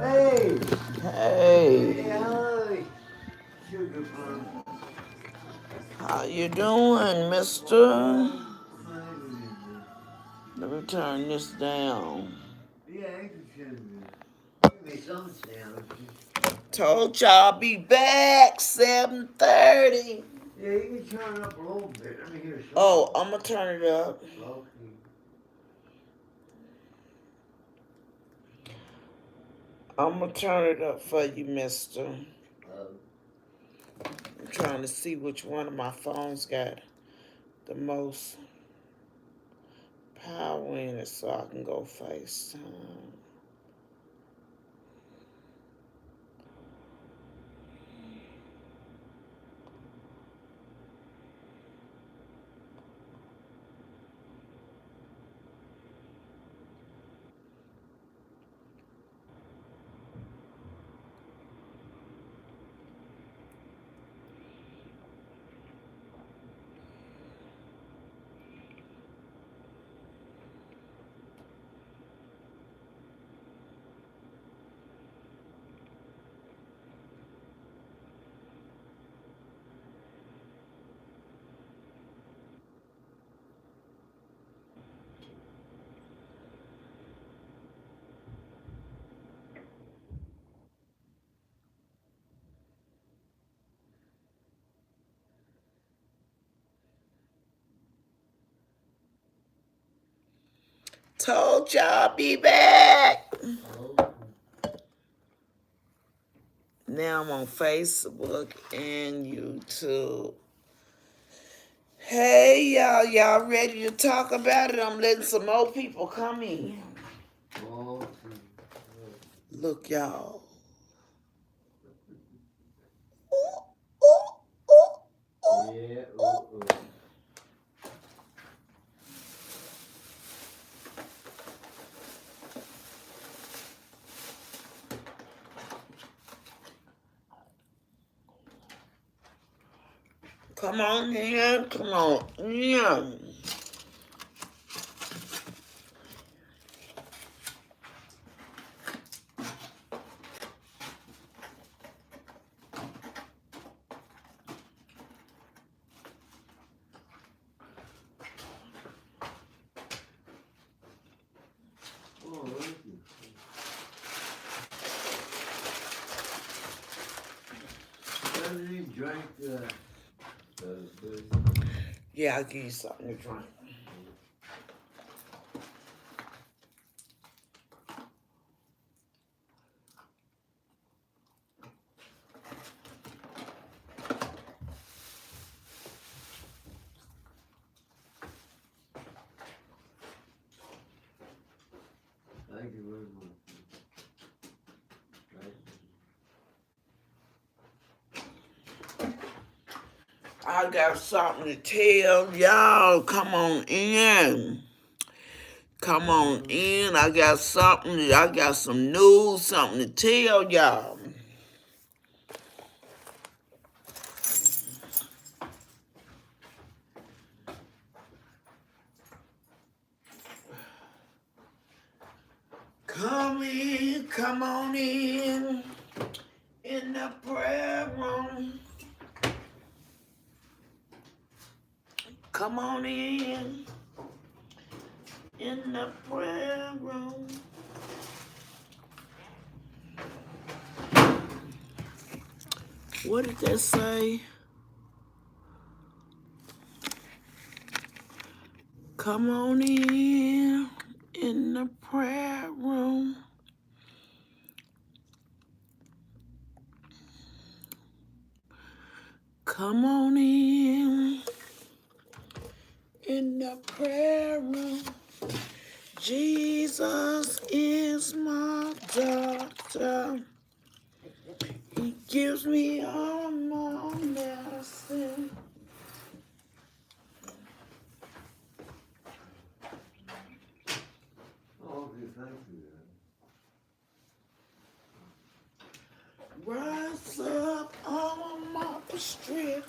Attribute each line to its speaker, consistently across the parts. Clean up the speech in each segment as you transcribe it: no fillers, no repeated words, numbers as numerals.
Speaker 1: Hey!
Speaker 2: Hey,
Speaker 1: Hi! Sugar plum.
Speaker 2: how you doing, mister? Let me turn this down.
Speaker 1: Yeah, I can show you. Give me some sandwiches.
Speaker 2: Told y'all be back 7:30.
Speaker 1: Yeah, you can turn it up a little bit. Let me hear something.
Speaker 2: Oh, I'm gonna turn it up.
Speaker 1: Okay.
Speaker 2: I'm gonna turn it up for you, mister.
Speaker 1: Uh,
Speaker 2: I'm trying to see which one of my phones got the most power in it so I can go FaceTime. Told y'all be back. Now I'm on Facebook and YouTube. Hey y'all ready to talk about it? I'm letting some more people come in.
Speaker 1: okay.
Speaker 2: Look, y'all. Ooh, ooh, ooh, ooh,
Speaker 1: Yeah,
Speaker 2: ooh. Come on in, come on in.
Speaker 1: Oh, thank you. Doesn't he drink the
Speaker 2: Yeah, I'll give you something to drink.
Speaker 1: Thank you very much.
Speaker 2: I got something to tell y'all. Come on in. Come on in. I got some news, something to tell y'all. Come on in the prayer room. Come on in the prayer room. What did that say? Come on in the prayer room. Come on in the prayer room. Jesus is my doctor. He gives me all my medicine.
Speaker 1: Okay, thank you.
Speaker 2: Rise up on my street.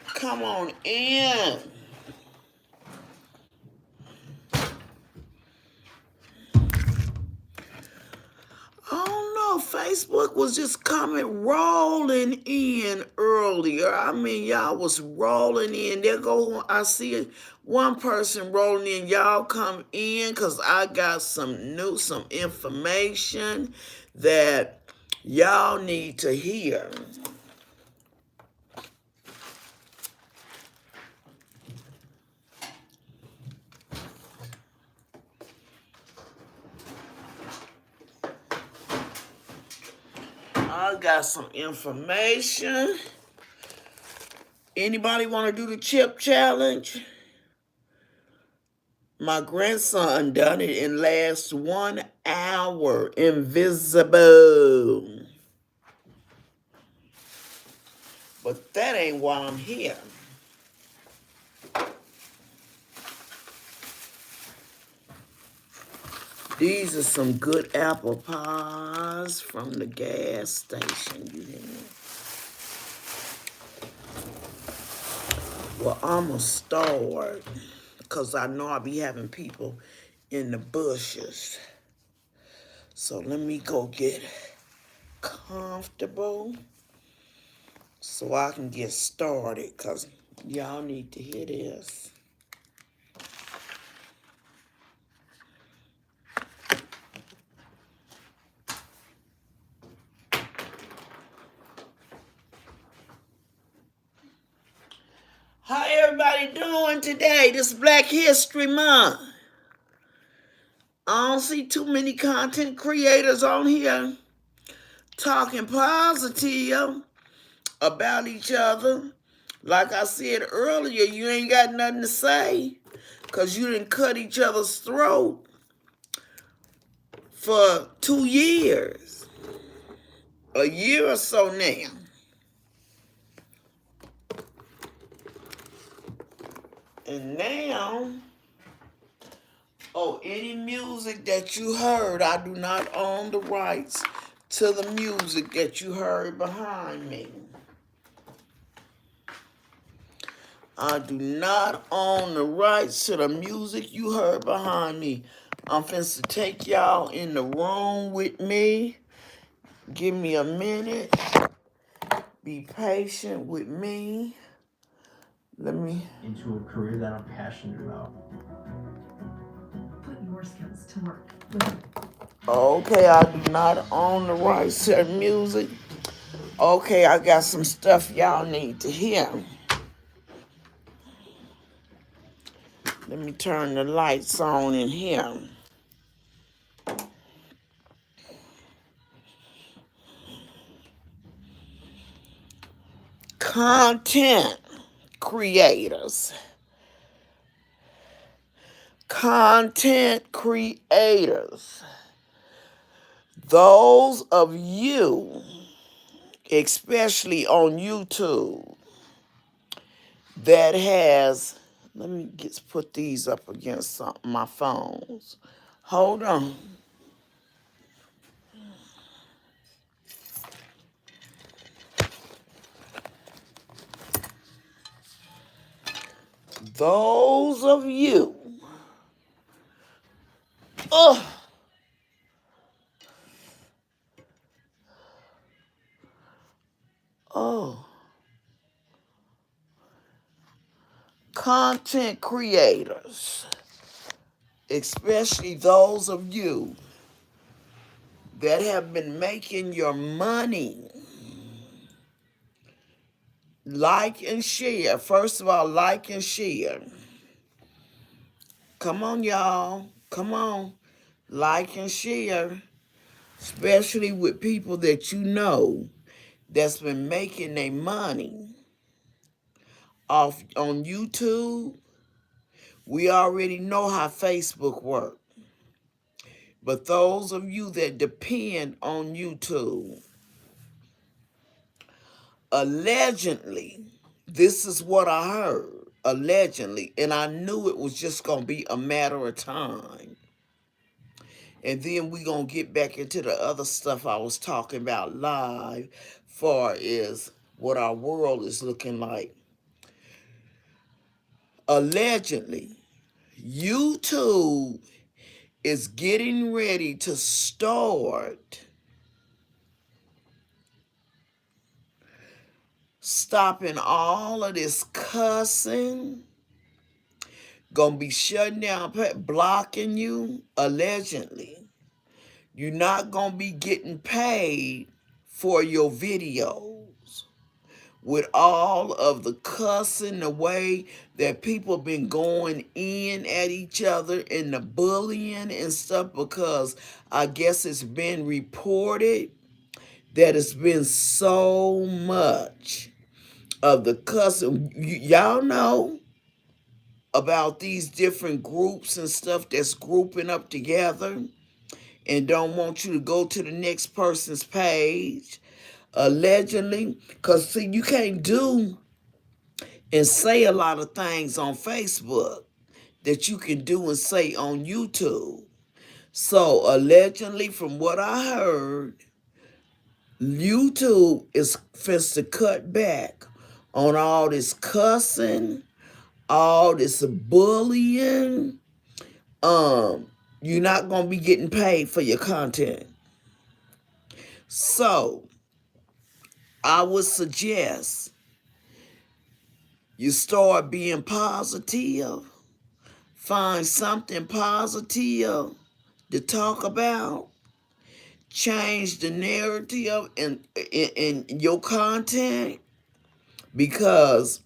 Speaker 2: Come on in. I don't know Facebook was just coming rolling in earlier. I mean, y'all was rolling in. There go, I see one person rolling in. Y'all come in because I got some information that y'all need to hear. I got some information. Anybody want to do the chip challenge? My grandson done it in last 1 hour. Invisible. But that ain't why I'm here. These are some good apple pies from the gas station. You hear me? Well, I'm going to start because I know I'll be having people in the bushes. So let me go get comfortable so I can get started because y'all need to hear this. How everybody doing today? This Black History Month. I don't see too many content creators on here talking positive about each other. Like I said earlier, you ain't got nothing to say because you didn't cut each other's throat for 2 years. A year or so now. And now, any music that you heard, I do not own the rights to the music that you heard behind me. I do not own the rights to the music you heard behind me. I'm finna take y'all in the room with me. Give me a minute. Be patient with me. Let me...
Speaker 3: into a career that I'm passionate about.
Speaker 4: Put your skills to work.
Speaker 2: Okay, I do not own the rights to the music. Okay, I got some stuff y'all need to hear. Let me turn the lights on in here. Content creators. Content creators. Those of you, especially on YouTube, that has, let me put these up against my phones. Hold on. Those of you, content creators, especially those of you that have been making your money. Like and share. First of all, like and share. Come on, y'all. Come on. Like and share. Especially with people that you know that's been making their money off on YouTube. We already know how Facebook works. But those of you that depend on YouTube, allegedly, this is what I heard, allegedly, and I knew it was just going to be a matter of time. And then we're going to get back into the other stuff I was talking about live, far as what our world is looking like. Allegedly, YouTube is getting ready to start stopping all of this cussing, gonna be shutting down, blocking you, allegedly. You're not gonna be getting paid for your videos. With all of the cussing, the way that people been going in at each other and the bullying and stuff, because I guess it's been reported that it's been so much of the cussing. Y'all know about these different groups and stuff that's grouping up together and don't want you to go to the next person's page, allegedly. Because, see, you can't do and say a lot of things on Facebook that you can do and say on YouTube. So, allegedly, from what I heard, YouTube is finna to cut back on all this cussing, all this bullying. You're not gonna be getting paid for your content. So I would suggest you start being positive, find something positive to talk about, change the narrative in your content, because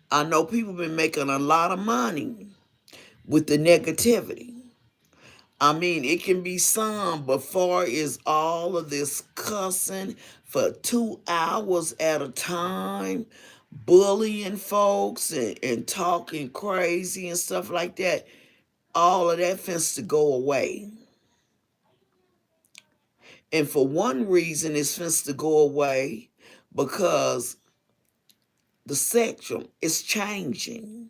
Speaker 2: I know people been making a lot of money with the negativity. I mean, it can be some, but far as all of this cussing for 2 hours at a time, bullying folks and talking crazy and stuff like that, all of that finna to go away. And for one reason, it's finna to go away because the spectrum is changing.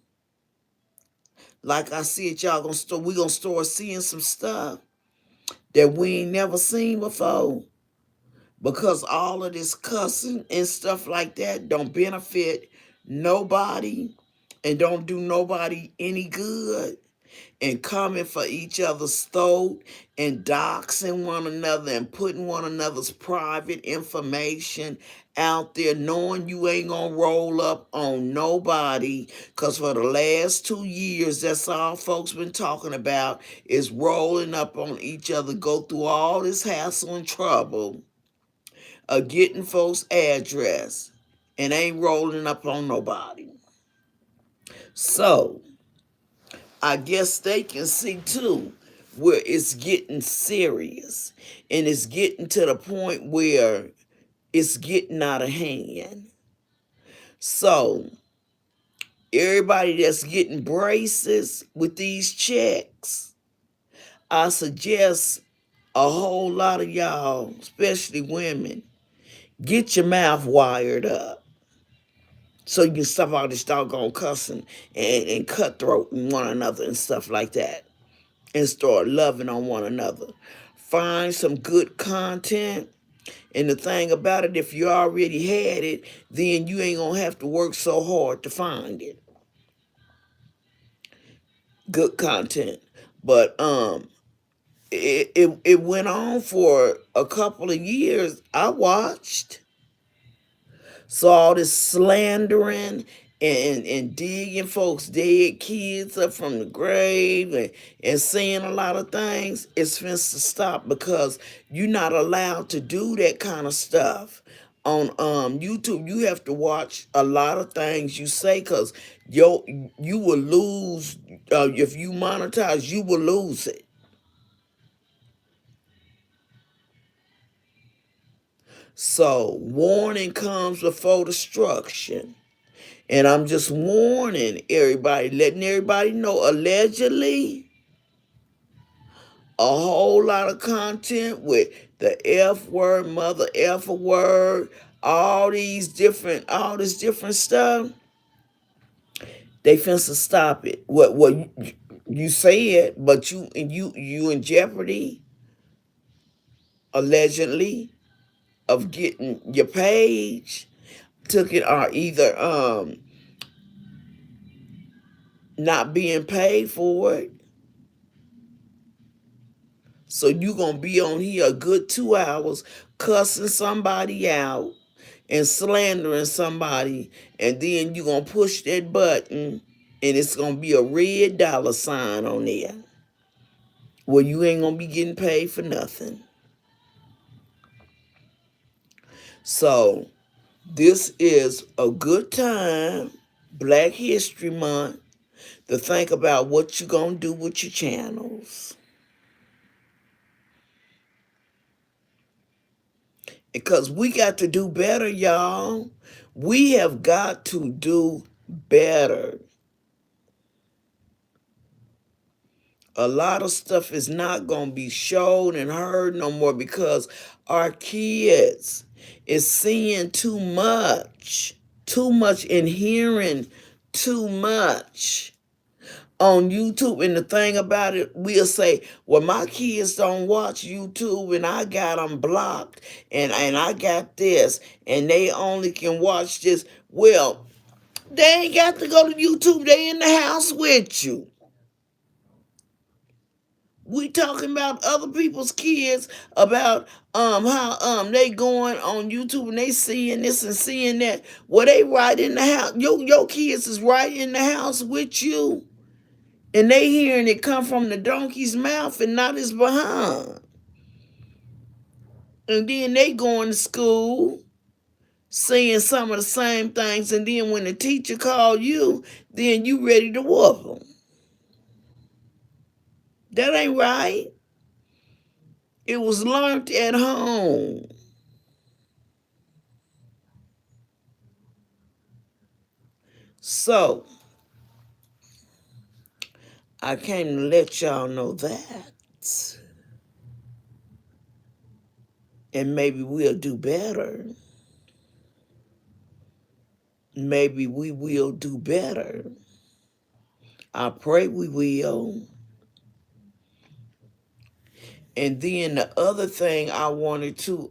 Speaker 2: Like I said, we gonna start seeing some stuff that we ain't never seen before, because all of this cussing and stuff like that don't benefit nobody and don't do nobody any good, and coming for each other's throat and doxing one another and putting one another's private information out there, knowing you ain't gonna roll up on nobody, because for the last 2 years, that's all folks been talking about, is rolling up on each other, go through all this hassle and trouble of getting folks' address and ain't rolling up on nobody. So I guess they can see too where it's getting serious, and it's getting to the point where it's getting out of hand. So everybody that's getting braces with these checks, I suggest a whole lot of y'all, especially women, get your mouth wired up so you can stop all this doggone cussing and cutthroating one another and stuff like that, and start loving on one another. Find some good content. And the thing about it, if you already had it, then you ain't gonna have to work so hard to find it. Good content. But it went on for a couple of years. I watched. So all this slandering and digging folks' dead kids up from the grave and saying a lot of things, it's finna to stop, because you're not allowed to do that kind of stuff on YouTube. You have to watch a lot of things you say, because you will lose, if you monetize, you will lose it. So warning comes before destruction. And I'm just warning everybody, letting everybody know, allegedly, a whole lot of content with the F word, mother F word, all this different stuff, they finna to stop it. What you said, but you in jeopardy, allegedly, of getting your page took it, or either not being paid for it. So you gonna be on here a good 2 hours cussing somebody out and slandering somebody, and then you're going to push that button, and it's going to be a red dollar sign on there. Well, you ain't going to be getting paid for nothing. So, this is a good time, Black History Month, to think about what you're going to do with your channels. Because we got to do better, y'all. We have got to do better. A lot of stuff is not going to be shown and heard no more because our kids is seeing too much and hearing too much on YouTube. And the thing about it, we'll say, well, my kids don't watch YouTube and I got them blocked and I got this and they only can watch this. Well, they ain't got to go to YouTube. They in the house with you. We talking about other people's kids, about how they going on YouTube and they seeing this and seeing that. Well, they right in the house. Your kids is right in the house with you. And they hearing it come from the donkey's mouth and not his behind. And then they going to school, saying some of the same things. And then when the teacher call you, then you ready to whoop them. That ain't right. It was learned at home. So, I came to let y'all know that. And maybe we'll do better. Maybe we will do better. I pray we will. And then the other thing I wanted to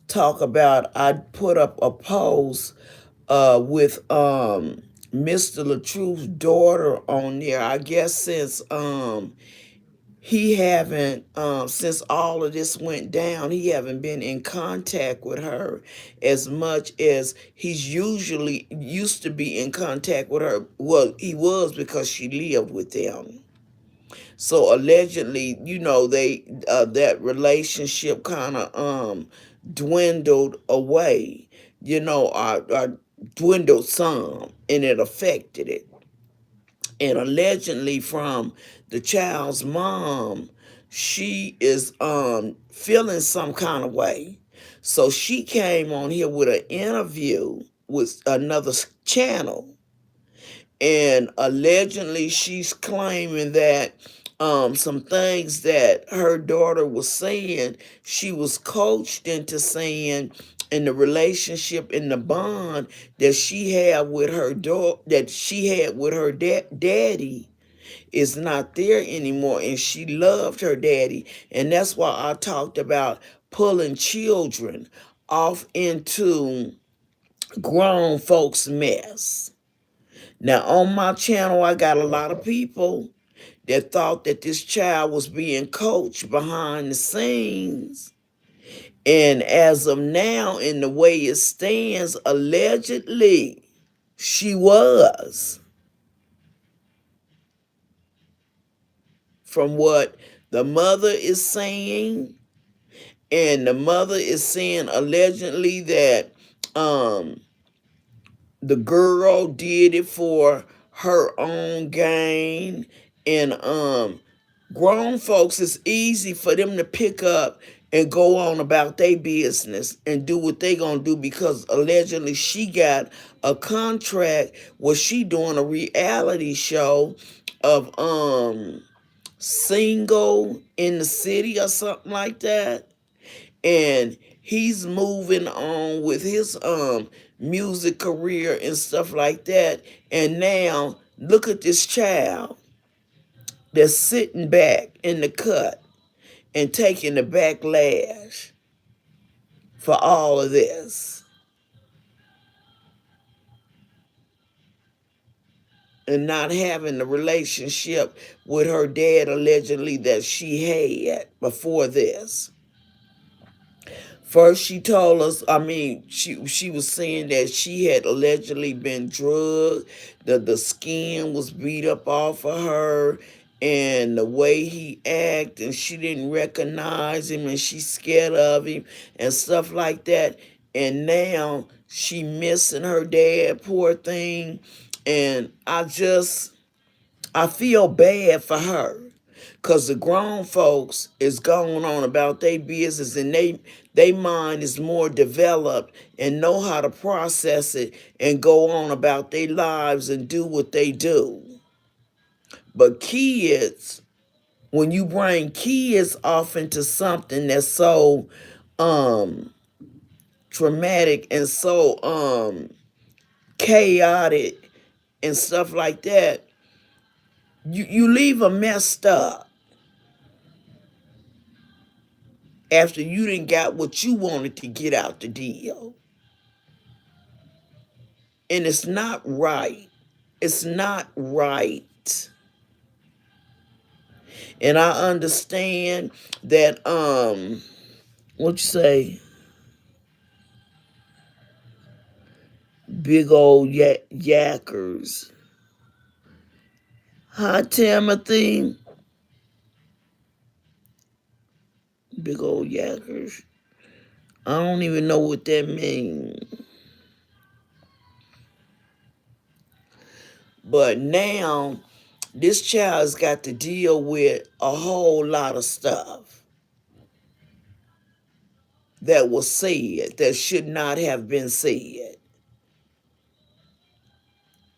Speaker 2: talk about, I put up a post with Mr. LaTruth's daughter on there. I guess since he haven't since all of this went down, he haven't been in contact with her as much as he's usually used to be in contact with her. Well, he was because she lived with them. So allegedly, they that relationship kind of dwindled away, or dwindled some, and it affected it. And allegedly from the child's mom, she is feeling some kind of way. So she came on here with an interview with another channel. And allegedly she's claiming that some things that her daughter was saying, she was coached into saying in the relationship, in the bond that she had with her daughter, that she had with her daddy is not there anymore. And she loved her daddy. And that's why I talked about pulling children off into grown folks' mess. Now, on my channel, I got a lot of people that thought that this child was being coached behind the scenes. And as of now, in the way it stands, allegedly, she was. From what the mother is saying, and the mother is saying allegedly that the girl did it for her own gain. And grown folks, it's easy for them to pick up and go on about their business and do what they gonna do, because allegedly she got a contract where she doing a reality show of Single in the City or something like that. And he's moving on with his music career and stuff like that. And now look at this child that's sitting back in the cut and taking the backlash for all of this. And not having the relationship with her dad allegedly that she had before this. First, she told us, she was saying that she had allegedly been drugged, the skin was beat up off of her, and the way he acted, and she didn't recognize him, and she's scared of him, and stuff like that. And now she missing her dad, poor thing. And I feel bad for her because the grown folks is going on about their business, and they mind is more developed and know how to process it and go on about their lives and do what they do. But kids, when you bring kids off into something that's so traumatic and so chaotic and stuff like that, you leave them messed up after you didn't got what you wanted to get out the deal. And it's not right. It's not right. And I understand that what you say, big old yackers. Hi, Timothy. Big old yackers. I don't even know what that means. But now, this child's got to deal with a whole lot of stuff that was said that should not have been said.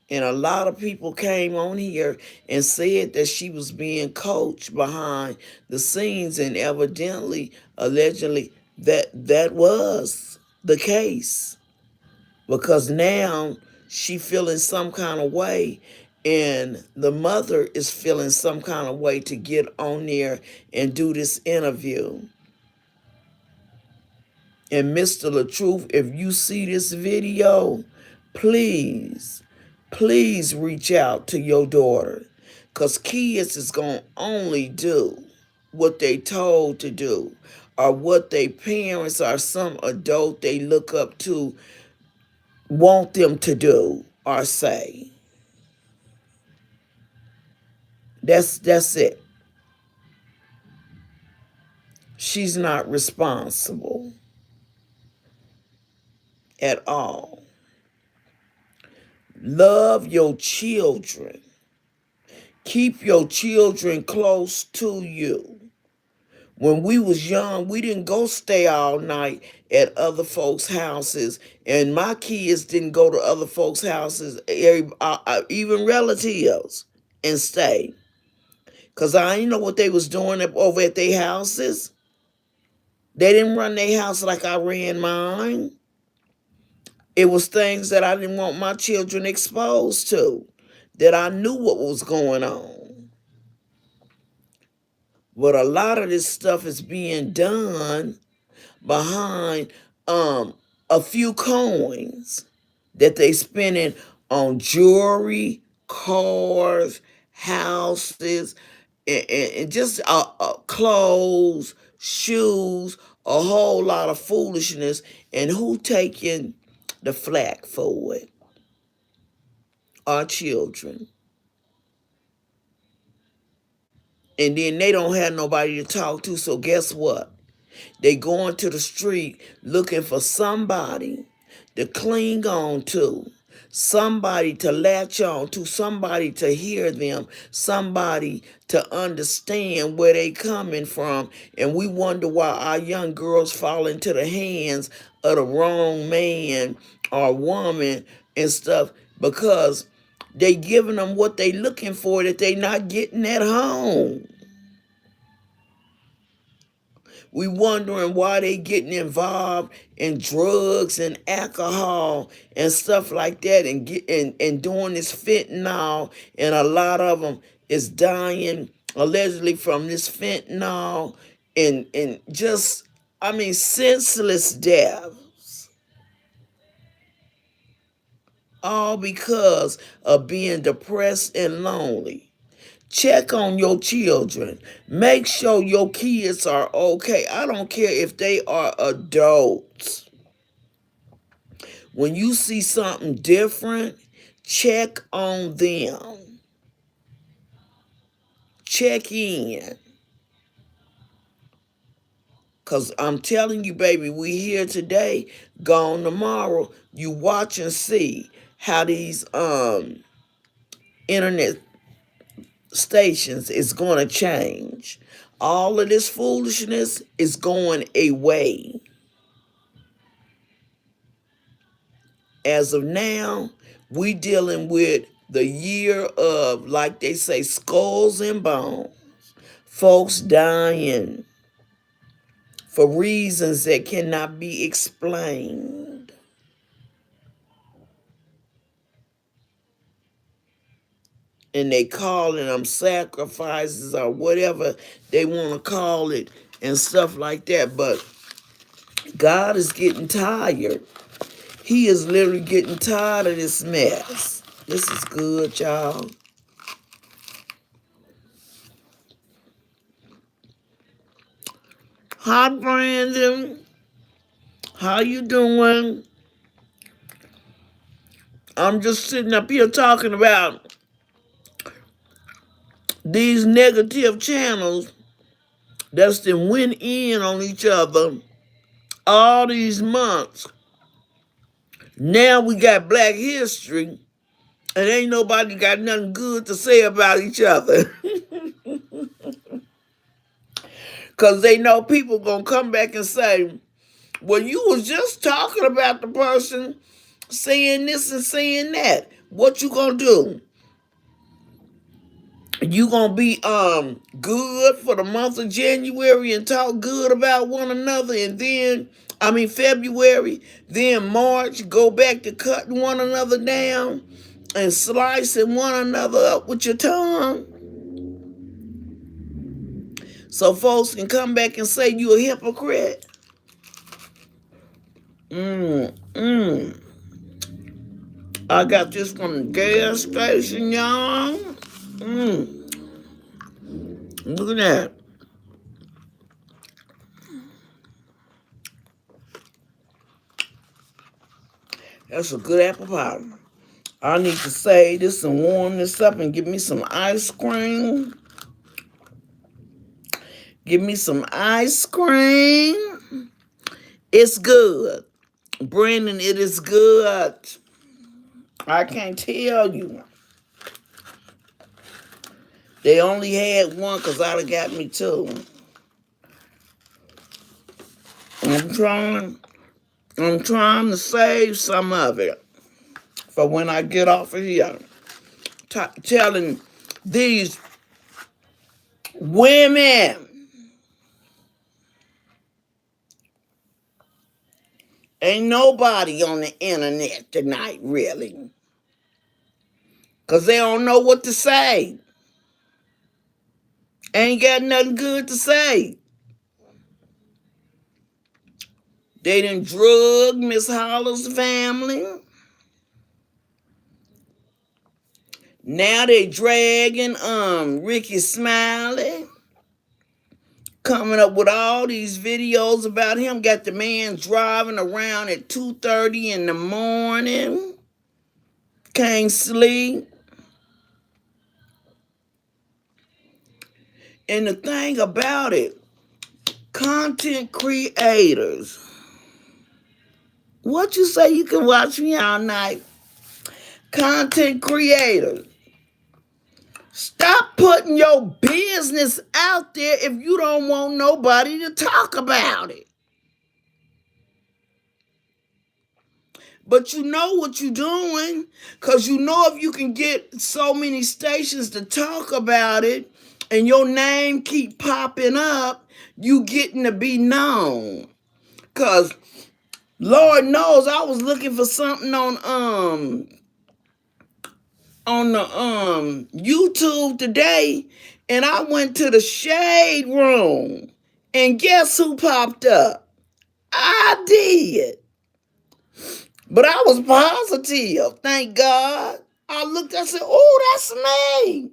Speaker 2: And a lot of people came on here and said that she was being coached behind the scenes, and evidently, allegedly, that was the case. Because now she feeling some kind of way, and the mother is feeling some kind of way to get on there and do this interview. And Mr. LaTruth, if you see this video, please reach out to your daughter, because kids is going to only do what they told to do, or what their parents or some adult they look up to want them to do or say. That's it. She's not responsible at all. Love your children. Keep your children close to you. When we was young, we didn't go stay all night at other folks' houses, and my kids didn't go to other folks' houses, even relatives, and stay. Because I didn't know what they was doing over at their houses. They didn't run their house like I ran mine. It was things that I didn't want my children exposed to, that I knew what was going on. But a lot of this stuff is being done behind a few coins that they spending on jewelry, cars, houses, and just clothes, shoes, a whole lot of foolishness. And who taking the flack for it? Our children. And then they don't have nobody to talk to, so guess what? They going to the street looking for somebody to cling on to, somebody to latch on to, somebody to hear them, somebody to understand where they coming from. And we wonder why our young girls fall into the hands of the wrong man or woman and stuff, because they giving them what they looking for that they not getting at home. We wondering why they getting involved in drugs and alcohol and stuff like that, and doing this fentanyl, and a lot of them is dying allegedly from this fentanyl, and just, senseless deaths, all because of being depressed and lonely. Check on your children. Make sure your kids are okay. I don't care if they are adults. When you see something different, check on them. Check in. Because I'm telling you, baby, we here today, gone tomorrow. You watch and see how these internet stations is going to change. All of this foolishness is going away. As of now, we dealing with the year of, like they say, skulls and bones. Folks dying for reasons that cannot be explained. And they calling them sacrifices or whatever they want to call it and stuff like that. But God is getting tired. He is literally getting tired of this mess. This is good, y'all. Hi, Brandon. How you doing? I'm just sitting up here talking about these negative channels that's been went in on each other all these months. Now we got Black History, and ain't nobody got nothing good to say about each other. Because they know people going to come back and say, well, you was just talking about the person saying this and saying that. What you going to do? You going to be good for the month of January and talk good about one another, and then, February, then March, go back to cutting one another down and slicing one another up with your tongue? So folks can come back and say you a hypocrite. I got this from the gas station, y'all. Look at that. That's a good apple pie. I need to save this and warm this up and give me some ice cream. Give me some ice cream. It's good. Brandon, it is good. I can't tell you. They only had one because I'd have got me two. I'm trying to save some of it for when I get off of here. Telling these women, ain't nobody on the internet tonight, really. Because they don't know what to say. Ain't got nothing good to say. They done drug Miss Holler's family. Now they dragging Ricky Smiley. Coming up with all these videos about him. Got the man driving around at 2:30 in the morning. Can't sleep. And the thing about it, content creators. What you say you can watch me all night? Content creators. Stop putting your business out there if you don't want nobody to talk about it. But you know what you're doing, because you know if you can get so many stations to talk about it and your name keep popping up, you getting to be known. Because Lord knows I was looking for something on the YouTube today, and I went to the Shade Room, and guess who popped up? I did. But I was positive, thank God. I looked, I said, oh, that's me.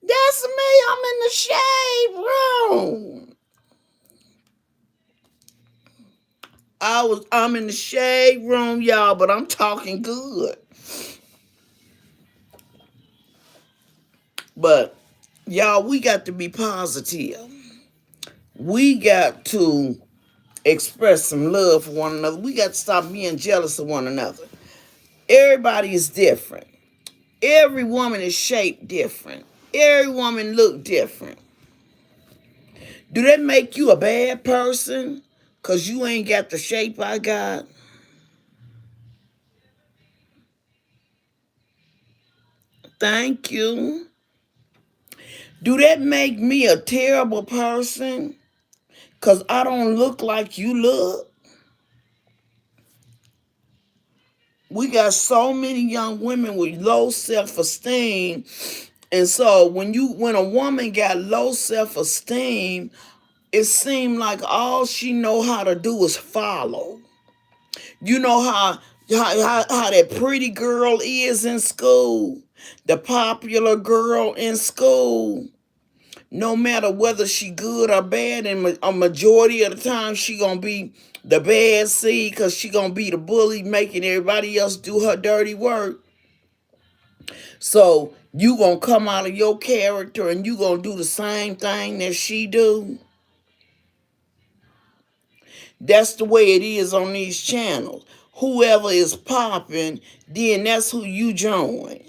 Speaker 2: That's me. I'm in the shade room. I'm in the shade room, y'all, but I'm talking good. But y'all, we got to be positive. We got to express some love for one another. We got to stop being jealous of one another. Everybody is different. Every woman is shaped different. Every woman look different. Do that make you a bad person? Because you ain't got the shape I got? Thank you. Do that make me a terrible person? Because I don't look like you look? We got so many young women with low self-esteem. And so when a woman got low self-esteem, it seemed like all she know how to do is follow. You know how that pretty girl is in school, the popular girl in school. No matter whether she good or bad, and a majority of the time she gonna be the bad seed because she gonna be the bully making everybody else do her dirty work. So you gonna come out of your character and you gonna do the same thing that she do. That's the way it is on these channels. Whoever is popping, then that's who you join.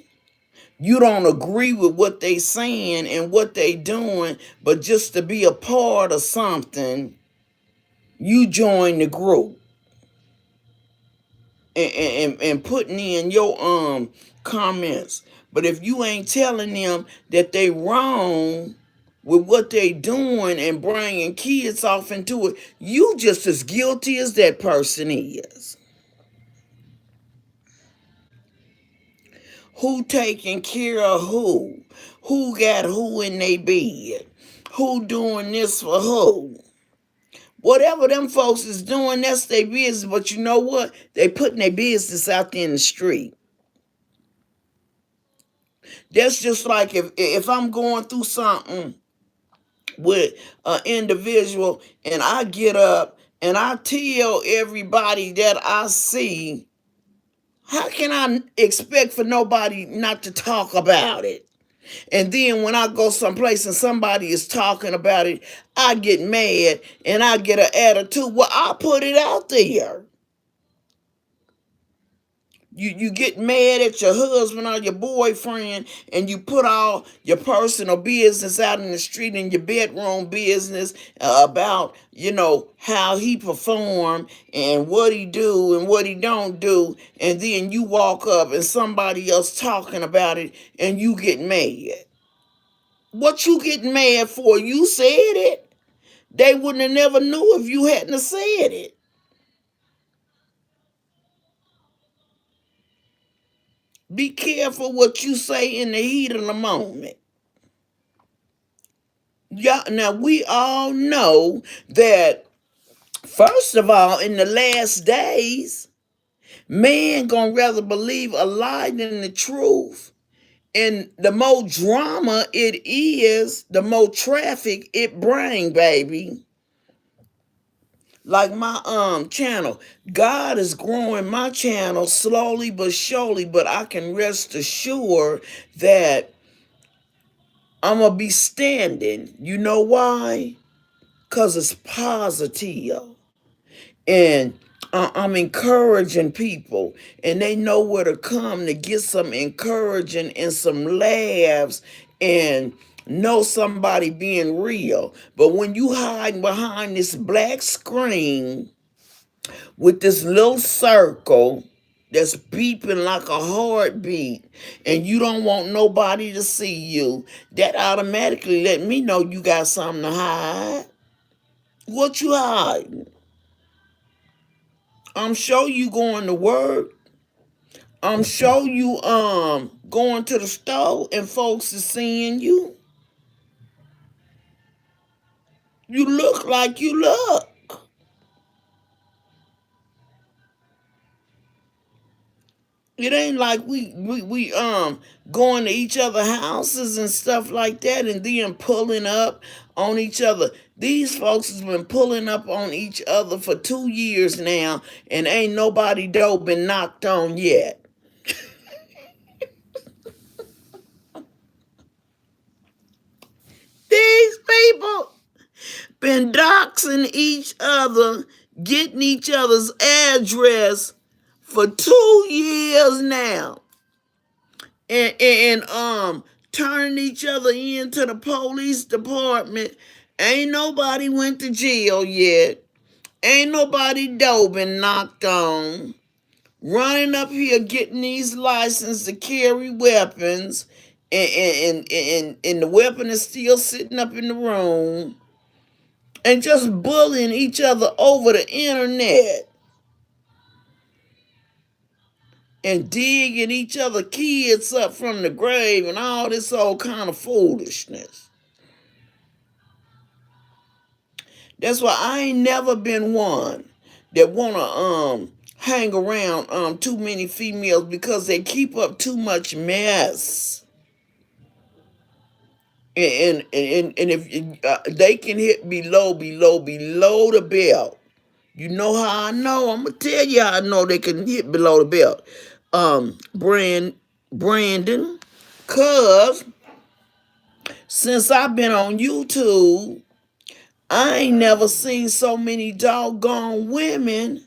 Speaker 2: You don't agree with what they saying and what they doing, but just to be a part of something, you join the group and putting in your comments. But if you ain't telling them that they wrong with what they doing and bringing kids off into it, you just as guilty as that person is. Who taking care of who? Who got who in their bed? Who doing this for who? Whatever them folks is doing, that's their business. But you know what? They putting their business out there in the street. That's just like if I'm going through something with an individual and I get up and I tell everybody that I see, how can I expect for nobody not to talk about it? And then when I go someplace and somebody is talking about it, I get mad and I get an attitude. Well, I put it out there. You get mad at your husband or your boyfriend and you put all your personal business out in the street and your bedroom business about, how he perform and what he do and what he don't do. And then you walk up and somebody else talking about it and you get mad. What you getting mad for? You said it. They wouldn't have never knew if you hadn't have said it. Be careful what you say in the heat of the moment. Yeah, now we all know that, first of all, in the last days, man gonna rather believe a lie than the truth. And the more drama it is, the more traffic it bring, baby. Like my channel, God is growing my channel slowly but surely, but I can rest assured that I'm gonna be standing. You know why? Because it's positive. And I'm encouraging people, and they know where to come to get some encouraging and some laughs and know somebody being real. But when you hide behind this black screen with this little circle that's beeping like a heartbeat and you don't want nobody to see you, that automatically let me know you got something to hide. What you hiding? I'm sure you going to work. I'm sure you going to the store and folks is seeing you. You look like you look. It ain't like we going to each other houses and stuff like that and then pulling up on each other. These folks has been pulling up on each other for 2 years now, and ain't nobody door been knocked on yet. These people been doxing each other, getting each other's address for 2 years now. And turning each other into the police department. Ain't nobody went to jail yet. Ain't nobody door been knocked on. Running up here getting these licenses to carry weapons, and the weapon is still sitting up in the room, and just bullying each other over the internet and digging each other kids up from the grave and all this old kind of foolishness. That's why I ain't never been one that wanna hang around too many females, because they keep up too much mess. And if they can hit below the belt. You know how I know? I'm gonna tell you how I know they can hit below the belt. Brandon, cause since I've been on YouTube, I ain't never seen so many doggone women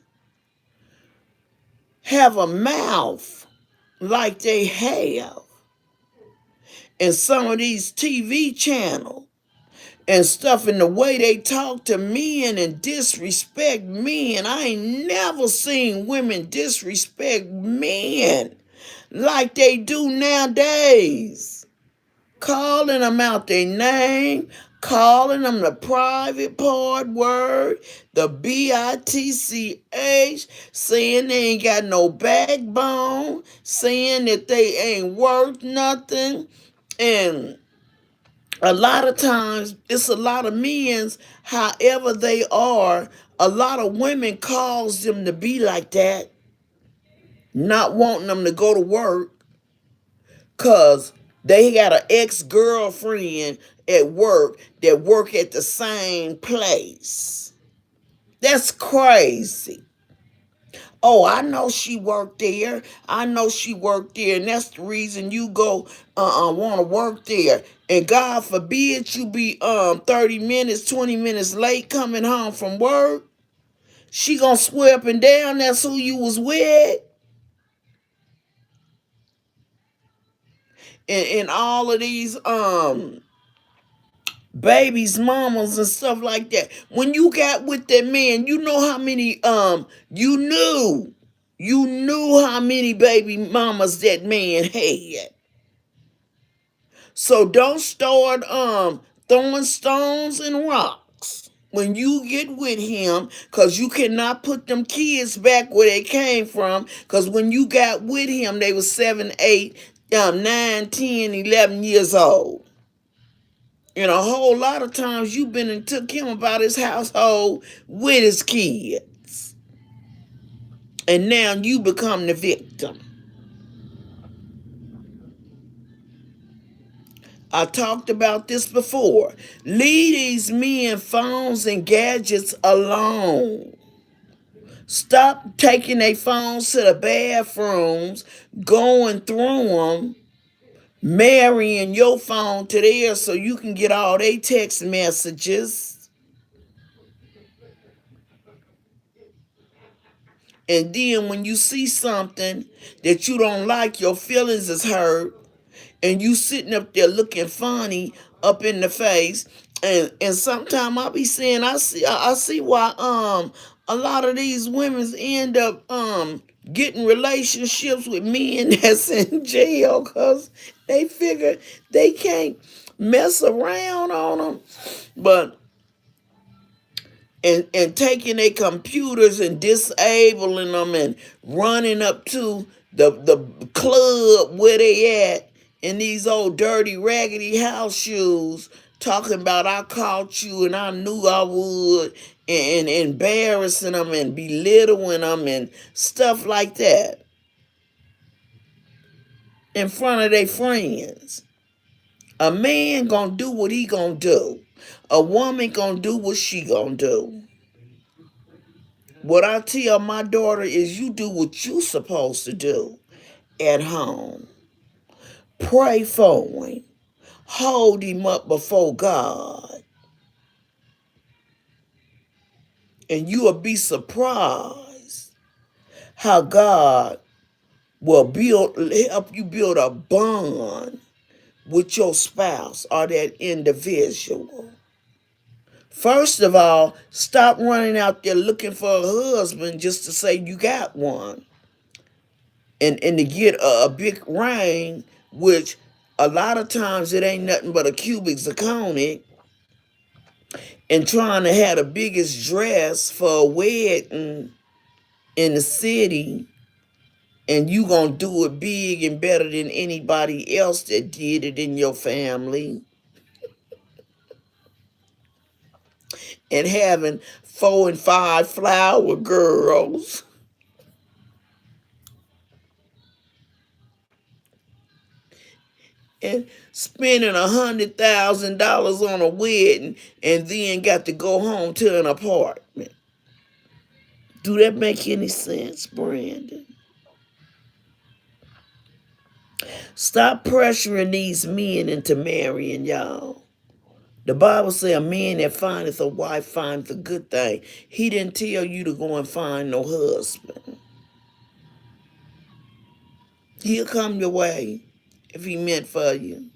Speaker 2: have a mouth like they have in some of these TV channels and stuff, and the way they talk to men and disrespect men. I ain't never seen women disrespect men like they do nowadays. Calling them out their name, calling them the private part word, the bitch, saying they ain't got no backbone, saying that they ain't worth nothing. And a lot of times, it's a lot of men's, however they are, a lot of women cause them to be like that, not wanting them to go to work, because they got an ex-girlfriend at work that work at the same place. That's crazy. Oh, I know she worked there. I know she worked there, and that's the reason you go want to work there. And God forbid you be 30 minutes, 20 minutes late coming home from work. She gonna swear up and down that's who you was with. And all of these babies, mamas, and stuff like that. When you got with that man, you know how many you knew how many baby mamas that man had. So don't start throwing stones and rocks when you get with him, because you cannot put them kids back where they came from, because when you got with him they was 7, 8, 9, 10, 11 years old. And a whole lot of times you've been and took him about his household with his kids. And now you become the victim. I talked about this before. Leave these men phones and gadgets alone. Stop taking their phones to the bathrooms, going through them, marrying your phone to theirs so you can get all their text messages. And then when you see something that you don't like, your feelings is hurt, and you sitting up there looking funny up in the face. And sometimes I be saying I see why a lot of these women end up getting relationships with men that's in jail, because they figure they can't mess around on them. But and taking their computers and disabling them and running up to the club where they at in these old dirty raggedy house shoes, talking about I caught you and I knew I would, and embarrassing them and belittling them and stuff like that. in front of their friends. A man gonna do what he gonna do. A woman gonna do what she gonna do. What I tell my daughter is you do what you supposed to do at home. Pray for him. Hold him up before God. And you will be surprised how God will help you build a bond with your spouse or that individual. First of all, stop running out there looking for a husband just to say you got one. And to get a big ring, which a lot of times it ain't nothing but a cubic zirconia, and trying to have the biggest dress for a wedding in the city, and you gonna do it big and better than anybody else that did it in your family, and having 4 and 5 flower girls. And spending $100,000 on a wedding and then got to go home to an apartment. Do that make any sense, Brandon? Stop pressuring these men into marrying y'all. The Bible says a man that findeth a wife findeth a good thing. He didn't tell you to go and find no husband. He'll come your way if he meant for you.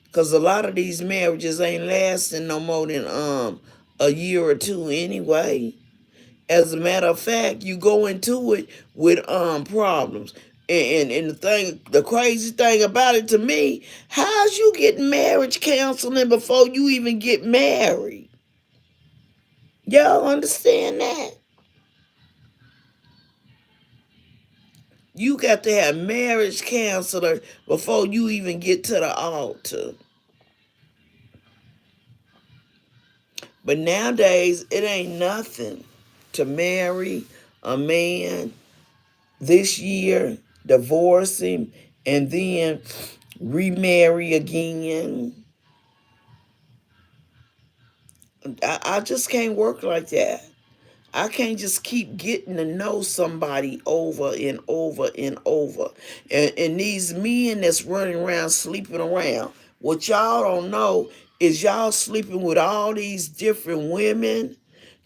Speaker 2: Because a lot of these marriages ain't lasting no more than a year or two anyway. As a matter of fact, you go into it with problems. And the crazy thing about it to me, how's you getting marriage counseling before you even get married? Y'all understand that? You got to have marriage counselor before you even get to the altar. But nowadays, it ain't nothing to marry a man this year, divorce him, and then remarry again. I just can't work like that. I can't just keep getting to know somebody over and over and over. And these men that's running around, sleeping around, what y'all don't know is y'all sleeping with all these different women.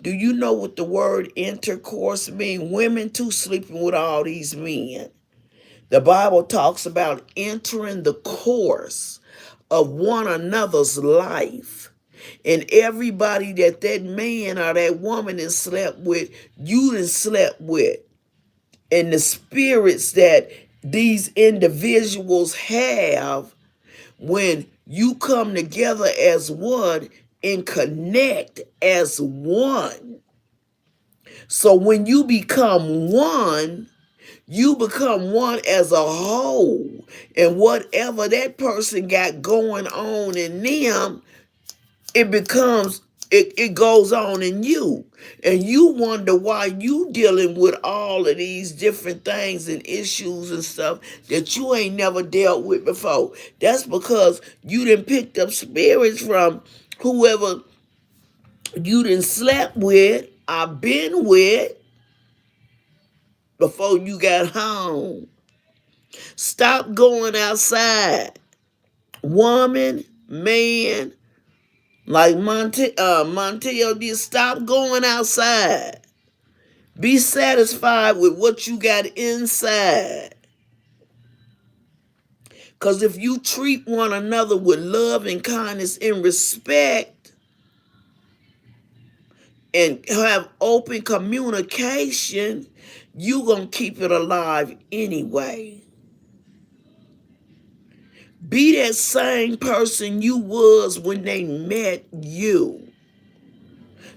Speaker 2: Do you know what the word intercourse means? Women too sleeping with all these men. The Bible talks about entering the course of one another's life. And everybody that man or that woman has slept with, you done slept with. And the spirits that these individuals have when you come together as one and connect as one. So when you become one, you become one as a whole. And whatever that person got going on in them, it goes on in you. And you wonder why you dealing with all of these different things and issues and stuff that you ain't never dealt with before. That's because you done picked up spirits from whoever you done slept with or been with before you got home. Stop going outside. Woman, man, like Montel did, stop going outside. Be satisfied with what you got inside. Because if you treat one another with love and kindness and respect and have open communication, you going to keep it alive anyway. Be that same person you was when they met you.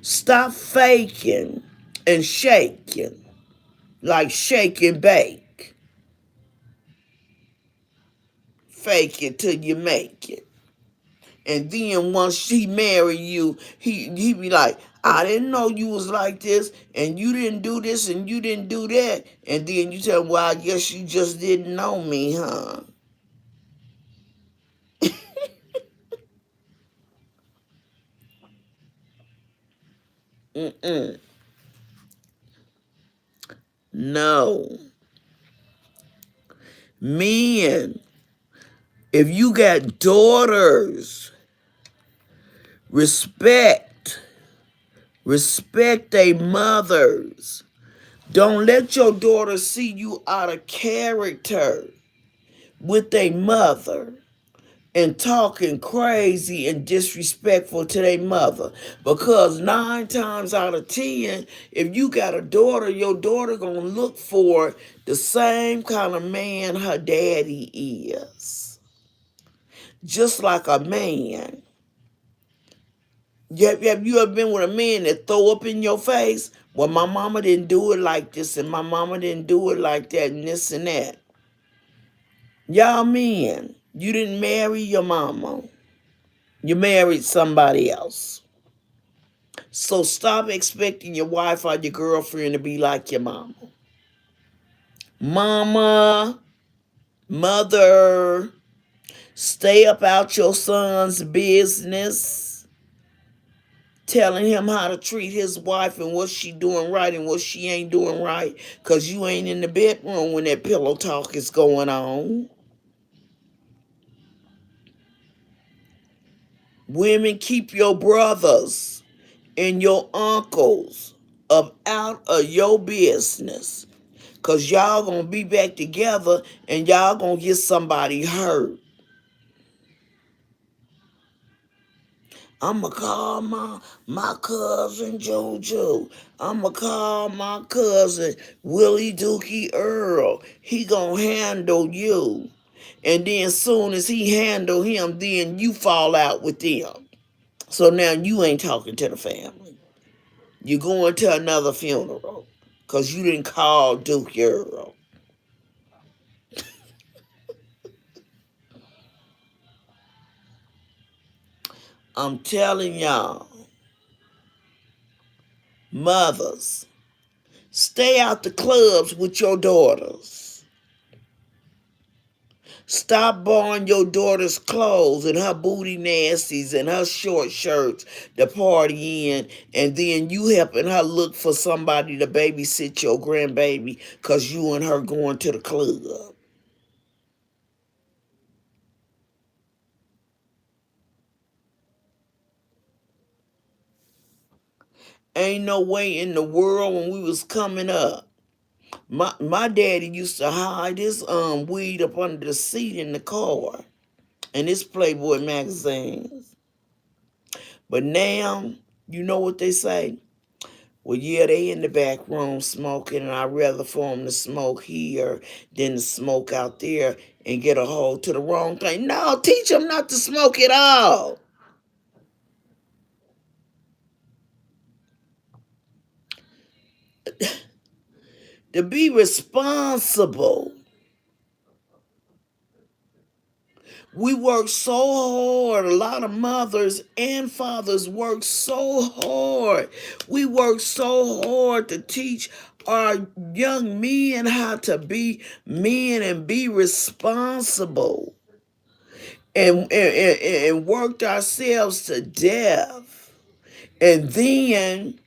Speaker 2: Stop faking and shaking like shake and bake. Fake it till you make it. And then once she marry you, he be like, I didn't know you was like this, and you didn't do this, and you didn't do that. And then you tell him, well, I guess you just didn't know me, huh? Mm-mm. No. Men, if you got daughters, respect their mothers. Don't let your daughter see you out of character with their mother and talking crazy and disrespectful to their mother. Because 9 times out of 10, if you got a daughter, your daughter gonna look for the same kind of man her daddy is. Just like a man. Have you ever been with a man that throw up in your face? Well, my mama didn't do it like this, and my mama didn't do it like that, and this and that. Y'all men, you didn't marry your mama. You married somebody else. So stop expecting your wife or your girlfriend to be like your mama. Mama, mother, stay up out your son's business, telling him how to treat his wife and what she doing right and what she ain't doing right, because you ain't in the bedroom when that pillow talk is going on. Women, keep your brothers and your uncles up out of your business, because y'all gonna be back together and y'all gonna get somebody hurt. I'ma call my cousin Jojo. I'ma call my cousin Willie Dookie Earl. He gonna handle you. And then soon as he handle him, then you fall out with them. So now you ain't talking to the family. You're going to another funeral because you didn't call Duke Earl. I'm telling y'all, mothers, stay out the clubs with your daughters. Stop borrowing your daughter's clothes and her booty nasties and her short shirts to party in, and then you helping her look for somebody to babysit your grandbaby because you and her going to the club. Ain't no way in the world when we was coming up. My daddy used to hide his weed up under the seat in the car and his Playboy magazines. But now, you know what they say? Well, yeah, they in the back room smoking, and I'd rather for them to smoke here than to smoke out there and get a hold to the wrong thing. No, teach them not to smoke at all. To be responsible. We work so hard. A lot of mothers and fathers work so hard. We work so hard to teach our young men how to be men and be responsible. And worked ourselves to death. And then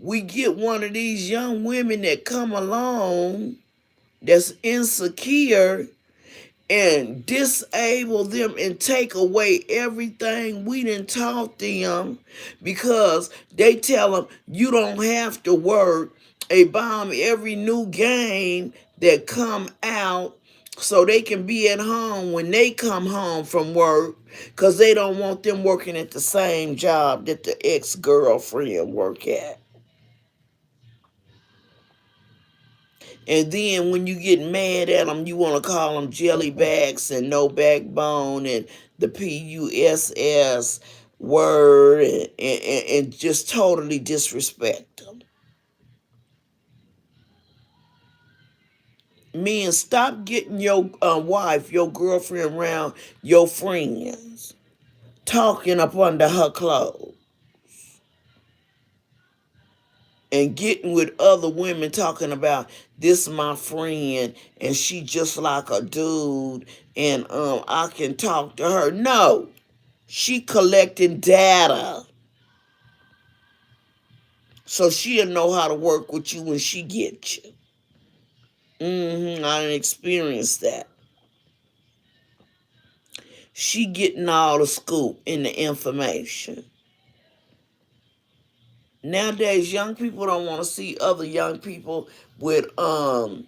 Speaker 2: we get one of these young women that come along that's insecure and disable them and take away everything we done taught them, because they tell them you don't have to work. They buy them every new game that come out so they can be at home when they come home from work, because they don't want them working at the same job that the ex-girlfriend work at. And then when you get mad at them, you want to call them jellybacks and no backbone and the PUSS word, and just totally disrespect them. Men, stop getting your wife, your girlfriend around your friends. talking up under her clothes and getting with other women talking about this my friend and she just like a dude and I can talk to her. No, she collecting data so she'll know how to work with you when she gets you. I done experienced that. She getting all the scoop and the information. Nowadays, young people don't want to see other young people with a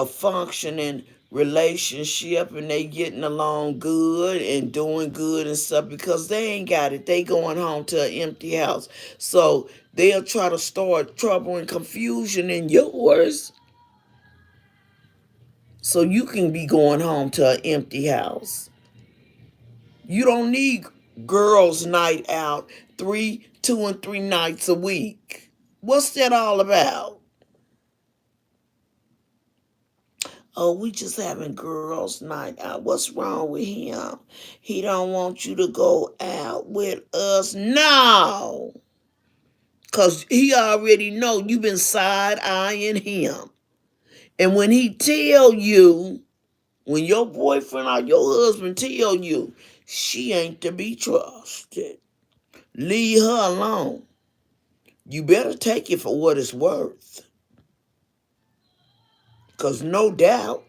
Speaker 2: functioning relationship and they getting along good and doing good and stuff because they ain't got it. They going home to an empty house. So they'll try to start trouble and confusion in yours so you can be going home to an empty house. You don't need girls' night out 2 and 3 nights a week. What's that all about? Oh, we just having girls' night out. What's wrong with him? He don't want you to go out with us. No. Because he already know you been side-eyeing him. And when he tell you, when your boyfriend or your husband tell you, she ain't to be trusted, leave her alone. You better take it for what it's worth. Because no doubt,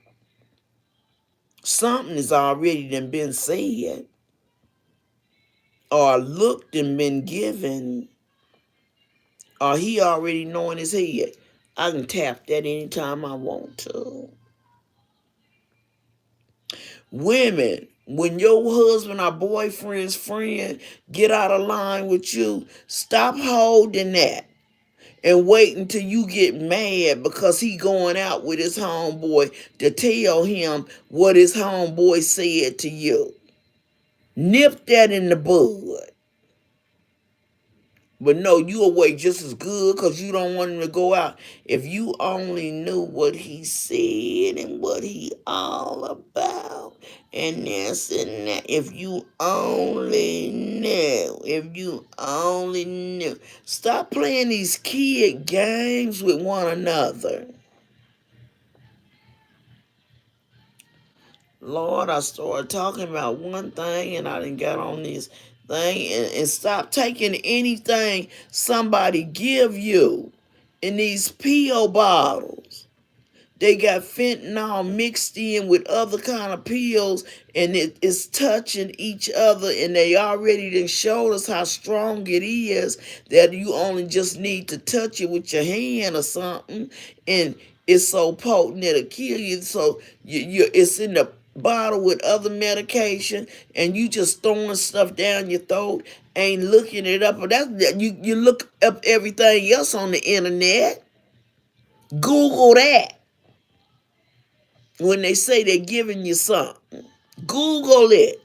Speaker 2: something has already been said or looked and been given, or he already know in his head, I can tap that anytime I want to. Women, when your husband or boyfriend's friend get out of line with you, stop holding that and wait until you get mad because he going out with his homeboy to tell him what his homeboy said to you. Nip that in the bud. But no, you away just as good because you don't want him to go out. If you only knew what he said and what he all about and this and that. If you only knew. If you only knew. Stop playing these kid games with one another. Lord, I started talking about one thing and I done got on this thing and stop taking anything somebody give you in these P.O. bottles. They got fentanyl mixed in with other kind of pills and it is touching each other and they already done showed us how strong it is that you only just need to touch it with your hand or something and it's so potent it'll kill you. So it's in the bottle with other medication and you just throwing stuff down your throat, ain't looking it up. But you look up everything else on the internet. Google that. When they say they're giving you something, Google it.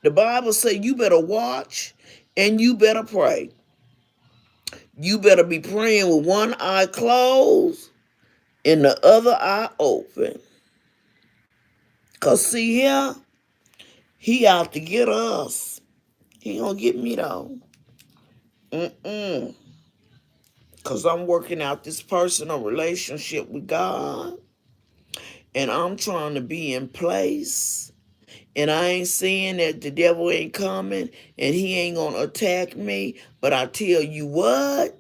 Speaker 2: The Bible says you better watch and you better pray. You better be praying with one eye closed and the other eye open. Because see here, he out to get us. He gonna get me though. Because I'm working out this personal relationship with God. And I'm trying to be in place. And I ain't saying that the devil ain't coming and he ain't gonna attack me. But I tell you what,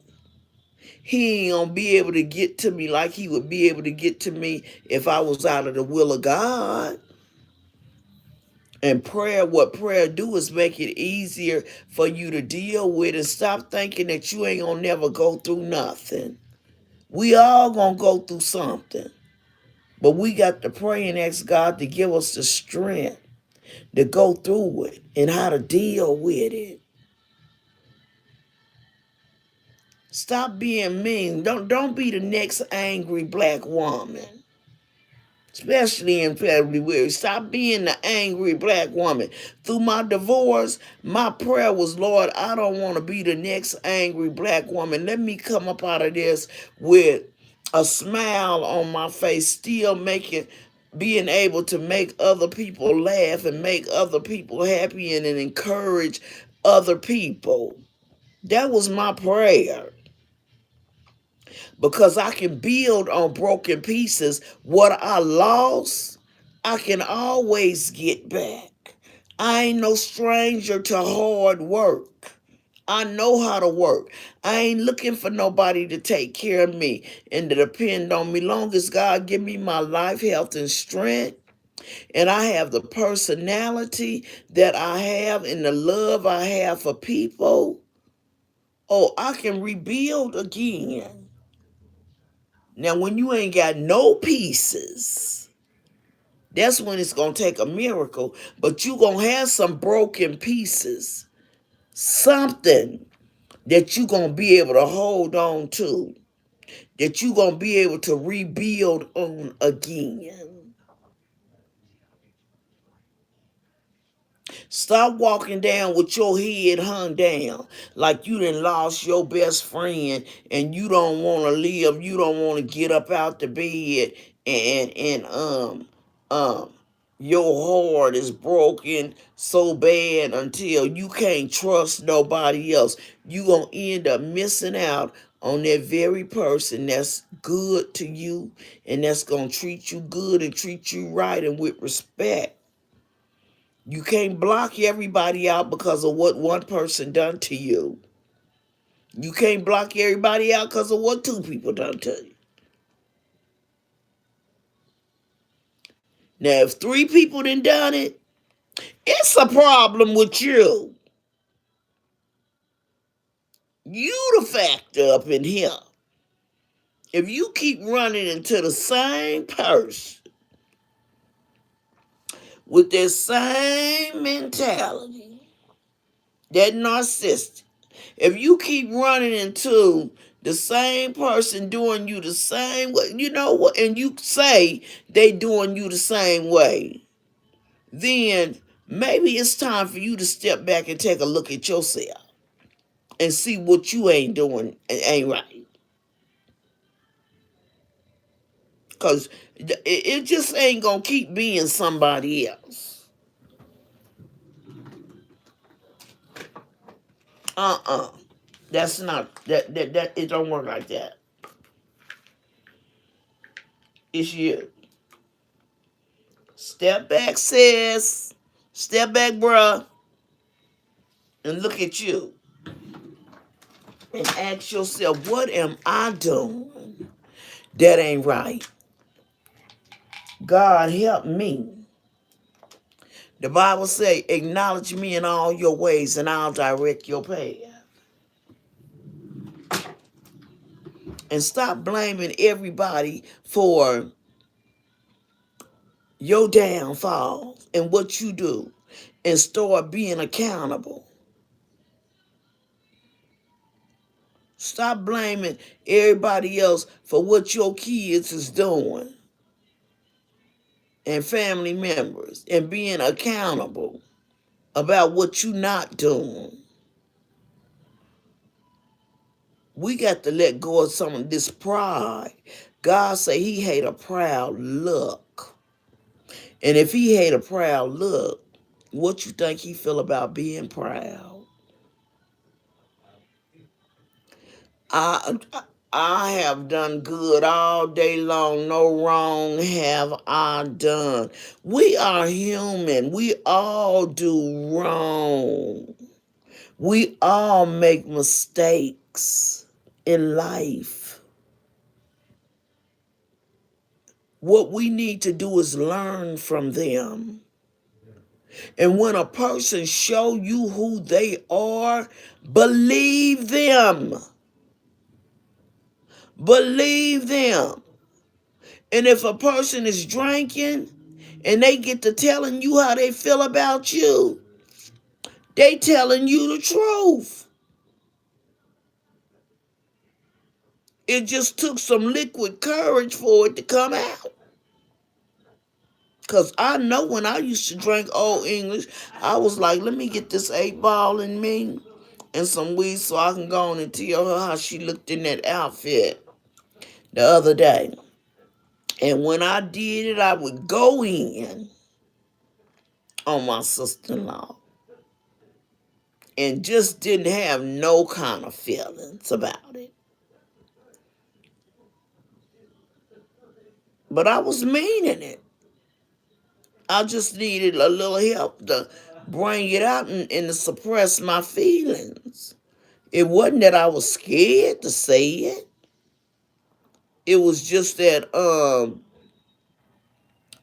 Speaker 2: he ain't gonna be able to get to me like he would be able to get to me if I was out of the will of God. And prayer, what prayer do is make it easier for you to deal with and stop thinking that you ain't gonna never go through nothing. We all gonna go through something. But we got to pray and ask God to give us the strength to go through it and how to deal with it. Stop being mean. Don't be the next angry black woman. Especially in February. Stop being the angry black woman. Through my divorce, my prayer was, Lord, I don't want to be the next angry black woman. Let me come up out of this with a smile on my face, still making being able to make other people laugh and make other people happy and encourage other people. That was my prayer. Because I can build on broken pieces. What I lost, I can always get back. I ain't no stranger to hard work. I know how to work. I ain't looking for nobody to take care of me and to depend on me. Long as God give me my life, health, and strength, and I have the personality that I have and the love I have for people, oh, I can rebuild again. Now, when you ain't got no pieces, that's when it's going to take a miracle. But you going to have some broken pieces. Something that you going to be able to hold on to. That you going to be able to rebuild on again. Stop walking down with your head hung down like you done lost your best friend and you don't want to live. You don't want to get up out the bed and your heart is broken so bad until you can't trust nobody else. You gonna end up missing out on that very person that's good to you and that's gonna treat you good and treat you right and with respect. You can't block everybody out because of what one person done to you. You can't block everybody out because of what two people done to you. Now, if three people done it, it's a problem with you. You the factor up in here. If you keep running into the same person with that same mentality, that narcissistic, if you keep running into the same person doing you the same way, you know what, and you say they doing you the same way, then maybe it's time for you to step back and take a look at yourself and see what you ain't doing ain't right. Because it just ain't going to keep being somebody else. That's not, that it don't work like that. It's you. Step back, sis. Step back, bruh. And look at you. And ask yourself, what am I doing that ain't right? God help me. The Bible say, acknowledge me in all your ways and I'll direct your path. And stop blaming everybody for your downfall and what you do. And start being accountable. Stop blaming everybody else for what your kids is doing. And family members. And being accountable about what you not doing. We got to let go of some of this pride. God say he hate a proud look. And if he hate a proud look, what you think he feel about being proud? I have done good all day long. No wrong have I done. We are human. We all do wrong. We all make mistakes in life. What we need to do is learn from them. And when a person show you who they are, believe them. Believe them. And if a person is drinking and they get to telling you how they feel about you, they telling you the truth. It just took some liquid courage for it to come out. Because I know when I used to drink Old English, I was like, let me get this 8-ball in me and some weed so I can go on and tell her how she looked in that outfit the other day. And when I did it, I would go in on my sister-in-law and just didn't have no kind of feelings about it. But I was meaning it. I just needed a little help to bring it out and to suppress my feelings. It wasn't that I was scared to say it. It was just that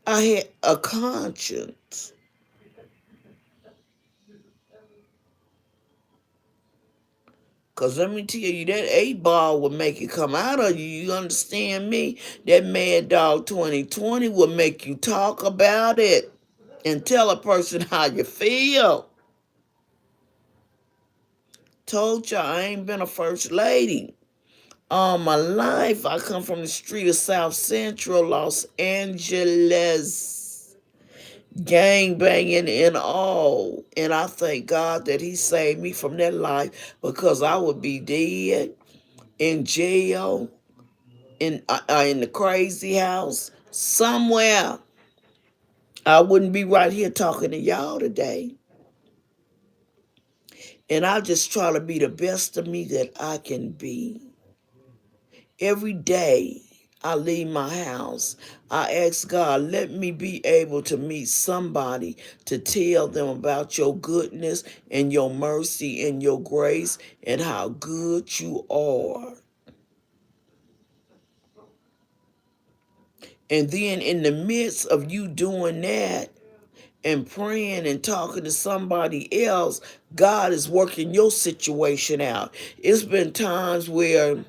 Speaker 2: I had a conscience. Cause let me tell you, that 8 ball will make it come out of you. You understand me? That Mad Dog 2020 will make you talk about it and tell a person how you feel. Told you I ain't been a first lady. All my life, I come from the street of South Central Los Angeles. Gang banging and all. And I thank God that he saved me from that life because I would be dead, in jail, in the crazy house, somewhere. I wouldn't be right here talking to y'all today. And I just try to be the best of me that I can be. Every day I leave my house, I ask God, let me be able to meet somebody to tell them about your goodness and your mercy and your grace and how good you are. And then in the midst of you doing that and praying and talking to somebody else, God is working your situation out. It's been times where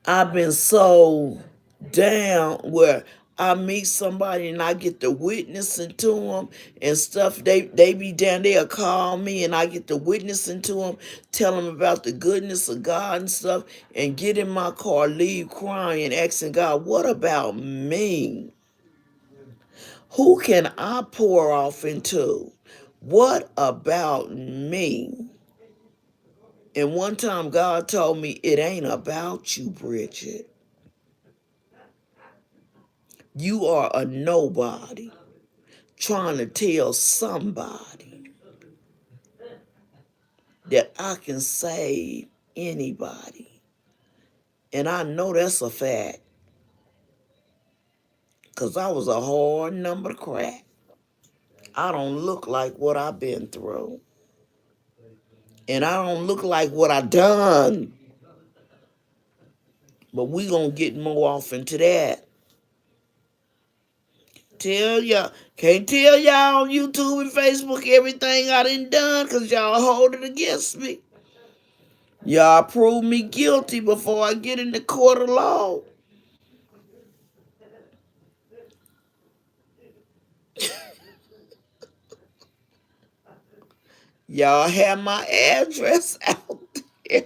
Speaker 2: I've been so down where I meet somebody and I get to witnessing to them and stuff. They be down there, call me, and I get to witnessing to them, tell them about the goodness of God and stuff, and get in my car, leave crying, asking God, what about me? Who can I pour off into? What about me? And one time God told me, it ain't about you, Bridget. You are a nobody trying to tell somebody that I can save anybody. And I know that's a fact because I was a hard number to crack. I don't look like what I've been through. And I don't look like what I done. But we going to get more off into that. Can't tell y'all on YouTube and Facebook everything I done because y'all hold it against me. Y'all prove me guilty before I get in the court of law. Y'all have my address out there.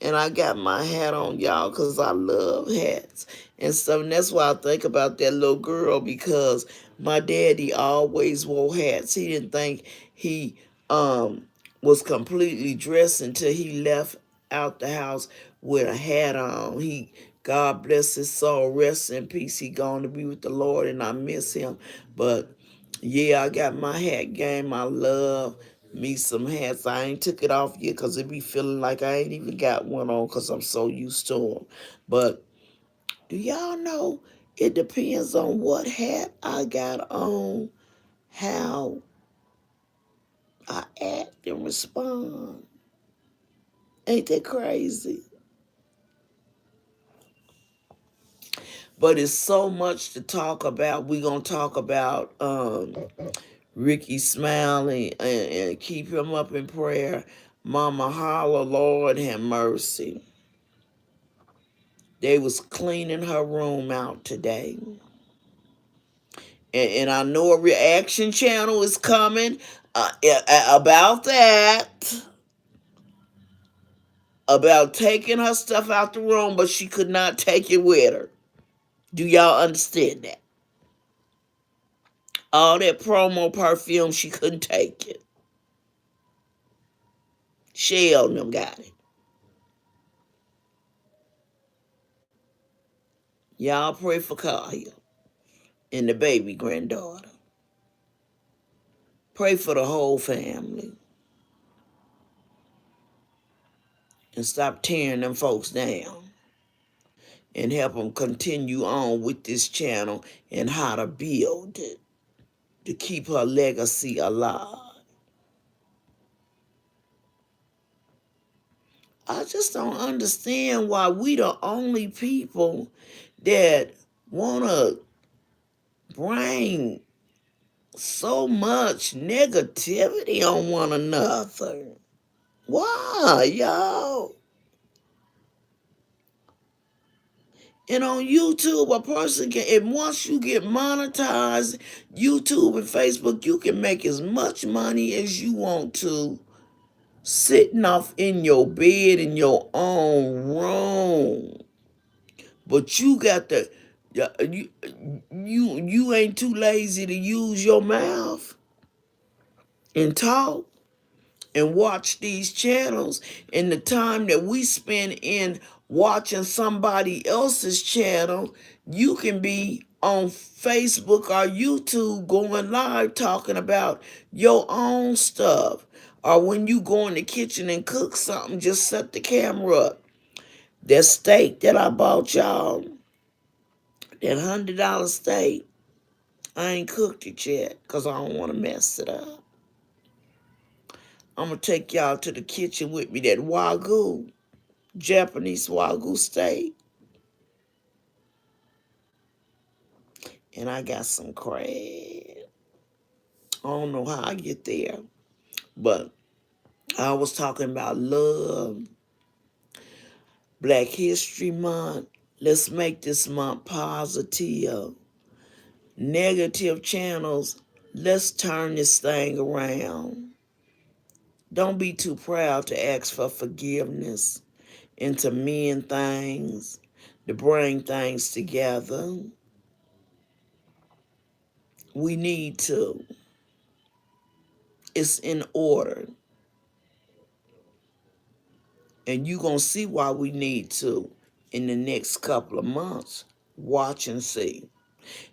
Speaker 2: And I got my hat on, y'all, because I love hats and stuff. And that's why I think about that little girl, because my daddy always wore hats. He didn't think he was completely dressed until he left out the house with a hat on. God bless his soul, rest in peace. He gone to be with the Lord, and I miss him. But yeah, I got my hat game. I love me some hats. I ain't took it off yet because it be feeling like I ain't even got one on because I'm so used to them. But do y'all know it depends on what hat I got on, how I act and respond. Ain't that crazy? But it's so much to talk about. We're going to talk about Ricky Smiley and keep him up in prayer. Mama Holla, Lord have mercy. They was cleaning her room out today. And I know a reaction channel is coming about that. About taking her stuff out the room, but she could not take it with her. Do y'all understand that? All that promo perfume, she couldn't take it. Shell and them got it. Y'all pray for Kaya and the baby granddaughter. Pray for the whole family. And stop tearing them folks down. And help them continue on with this channel and how to build it to keep her legacy alive. I just don't understand why we the only people that want to bring so much negativity on one another. Why, y'all? And on YouTube, a person can, and once you get monetized, YouTube and Facebook, you can make as much money as you want to, sitting off in your bed in your own room. But you got to, you ain't too lazy to use your mouth and talk and watch these channels. And the time that we spend in watching somebody else's channel, you can be on Facebook or YouTube going live talking about your own stuff. Or when you go in the kitchen and cook something, just set the camera up. That steak that I bought y'all, that $100 steak, I ain't cooked it yet because I don't want to mess it up. I'm going to take y'all to the kitchen with me, that Wagyu, Japanese Wagyu steak. And I got some crab. I don't know how I get there. But I was talking about love, Black History Month. Let's make this month positive. Negative channels, let's turn this thing around. Don't be too proud to ask for forgiveness and to mend things, to bring things together. We need to. It's in order. And you're going to see why we need to in the next couple of months. Watch and see.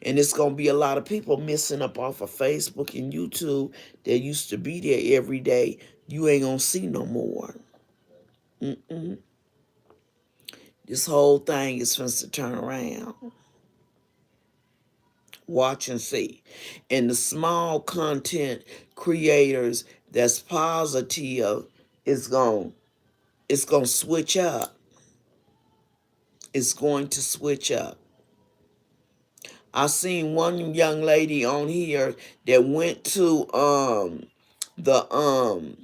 Speaker 2: And it's going to be a lot of people missing up off of Facebook and YouTube that used to be there every day. You ain't going to see no more. This whole thing is supposed to turn around. Watch and see. And the small content creators that's positive is going to switch up. It's going to switch up. I seen one young lady on here that went to the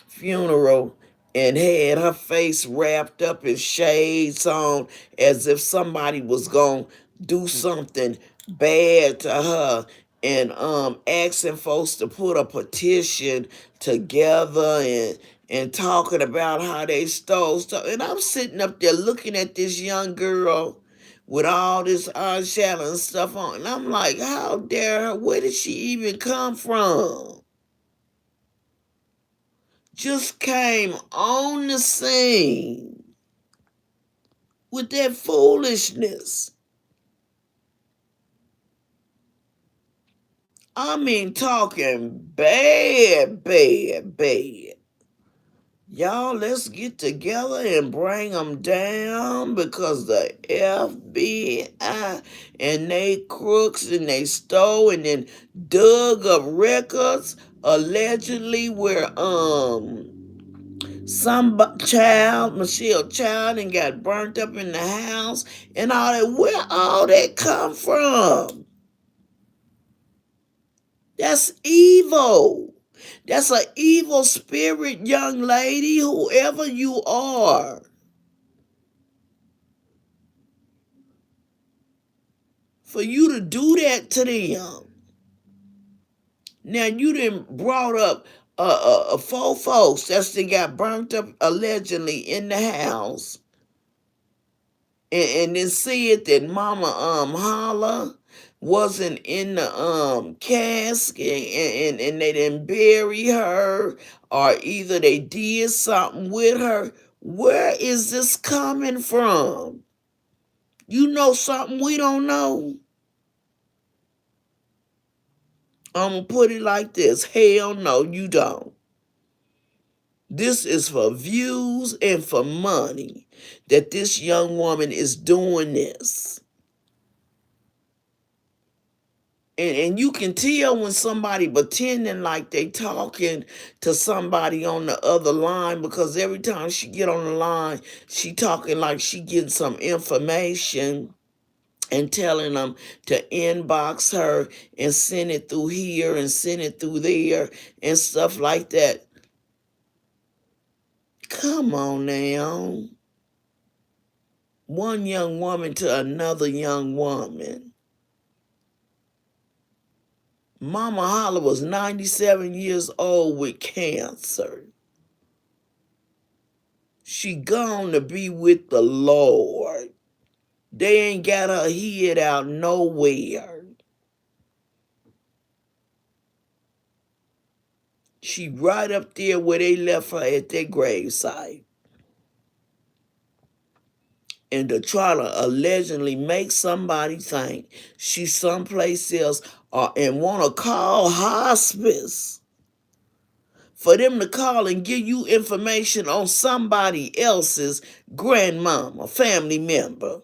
Speaker 2: funeral and had her face wrapped up in shades on as if somebody was going to do something bad to her, and asking folks to put a petition together and talking about how they stole stuff. And I'm sitting up there looking at this young girl with all this eyeshadow and stuff on, and I'm like, how dare her? Where did she even come from? Just came on the scene with that foolishness. I mean, talking bad. Y'all, let's get together and bring them down, because the FBI and they crooks and they stole and then dug up records allegedly where some child, Michelle Child, and got burnt up in the house and all that. Where all that come from? That's evil. That's an evil spirit, young lady, whoever you are. For you to do that to them. Now, you done brought up 4 folks that got burnt up allegedly in the house. And then said that Mama Holla wasn't in the casket and they didn't bury her, or either they did something with her. Where is this coming from? You know something we don't know? I'm going to put it like this. Hell no, you don't. This is for views and for money that this young woman is doing this. And you can tell when somebody pretending like they talking to somebody on the other line, because every time she get on the line, she talking like she getting some information and telling them to inbox her and send it through here and send it through there and stuff like that. Come on now. One young woman to another young woman. Mama Holla was 97 years old with cancer. She gone to be with the Lord. They ain't got her head out nowhere. She right up there where they left her at their gravesite. And to try to allegedly make somebody think she's someplace else and want to call hospice. For them to call and give you information on somebody else's grandmama, family member.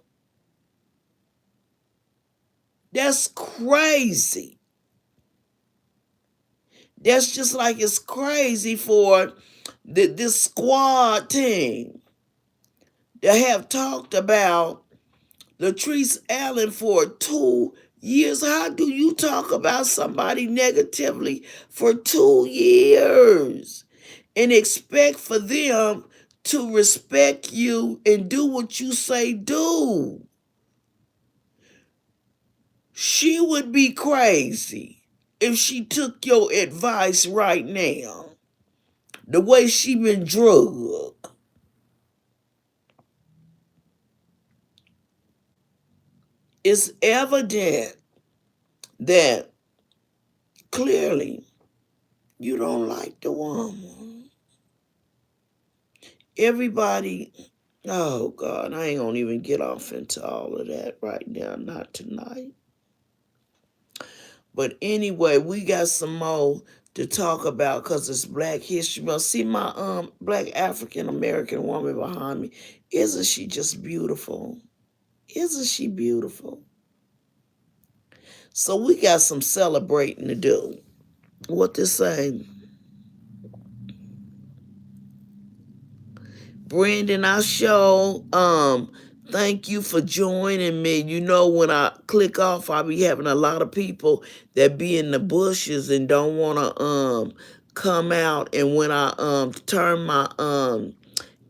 Speaker 2: That's crazy. That's just like it's crazy for this squad team to have talked about Latrice Allen for 2 years. How do you talk about somebody negatively for 2 years and expect for them to respect you and do what you say do? She would be crazy if she took your advice right now. The way she been drugged. It's evident that clearly you don't like the woman. Everybody, oh God, I ain't gonna even get off into all of that right now, not tonight. But anyway, we got some more to talk about because it's Black History Month. See my Black African American woman behind me. Isn't she just beautiful? Isn't she beautiful? So we got some celebrating to do. What to say? Brandon, I show thank you for joining me. You know, when I click off, I'll be having a lot of people that be in the bushes and don't want to come out. And when I turn my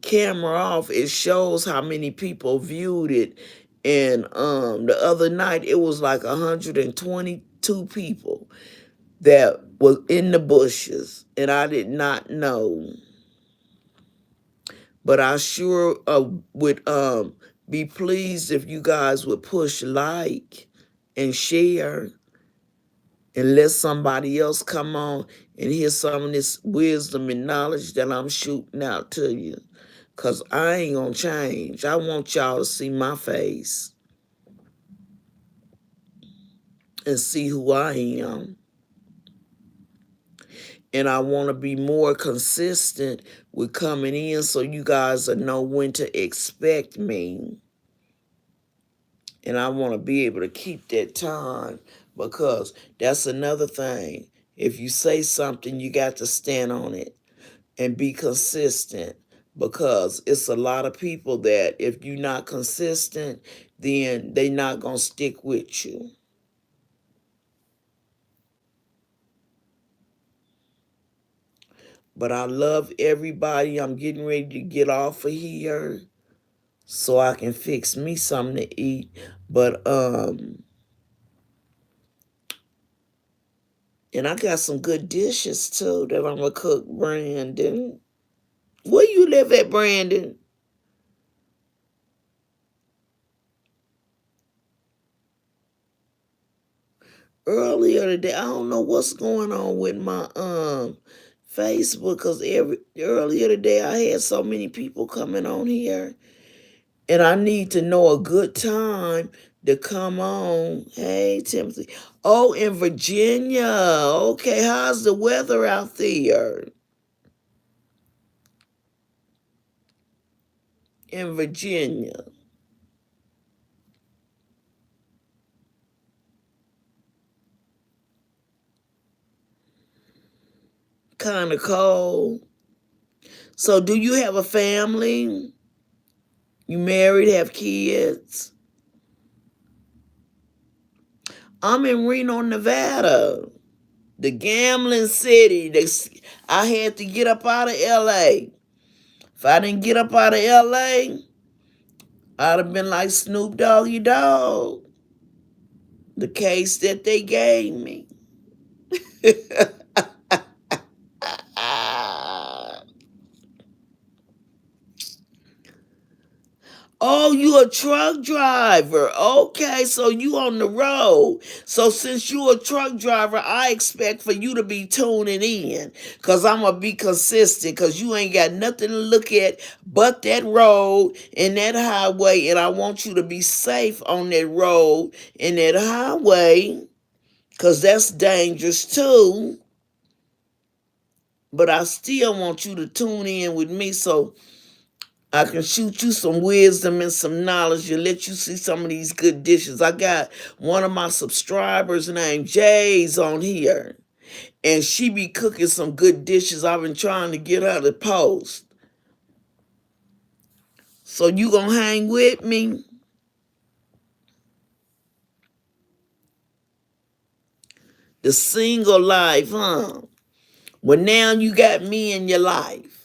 Speaker 2: camera off, it shows how many people viewed it. And the other night it was like 122 people that was in the bushes, and I did not know. But I sure would be pleased if you guys would push like and share and let somebody else come on and hear some of this wisdom and knowledge that I'm shooting out to you. Because I ain't going to change. I want y'all to see my face and see who I am. And I want to be more consistent with coming in so you guys will know when to expect me. And I want to be able to keep that time, because that's another thing. If you say something, you got to stand on it and be consistent, because it's a lot of people that if you're not consistent, then they're not going to stick with you. But I love everybody. I'm getting ready to get off of here so I can fix me something to eat. But and I got some good dishes too that I'm gonna cook, Brandon. Where you live at, Brandon? Earlier today, I don't know what's going on with my Facebook, because earlier today I had so many people coming on here, And I need to know a good time to come on. Hey, Timothy. Oh, in Virginia. Okay, how's the weather out there? In Virginia. Kind of cold. So, do you have a family? You married, have kids? I'm in Reno, Nevada, the gambling city. I had to get up out of LA. If I didn't get up out of LA, I'd have been like Snoop Doggy Dogg, the case that they gave me. Oh, you a truck driver. Okay, so you on the road. So since you a truck driver, I expect for you to be tuning in. Cause I'm gonna be consistent. Cause you ain't got nothing to look at but that road and that highway. And I want you to be safe on that road and that highway. Cause that's dangerous too. But I still want you to tune in with me so I can shoot you some wisdom and some knowledge and let you see some of these good dishes. I got one of my subscribers named Jay's on here, and she be cooking some good dishes. I've been trying to get her to post. So you gonna hang with me? The single life, huh? Well, now you got me in your life.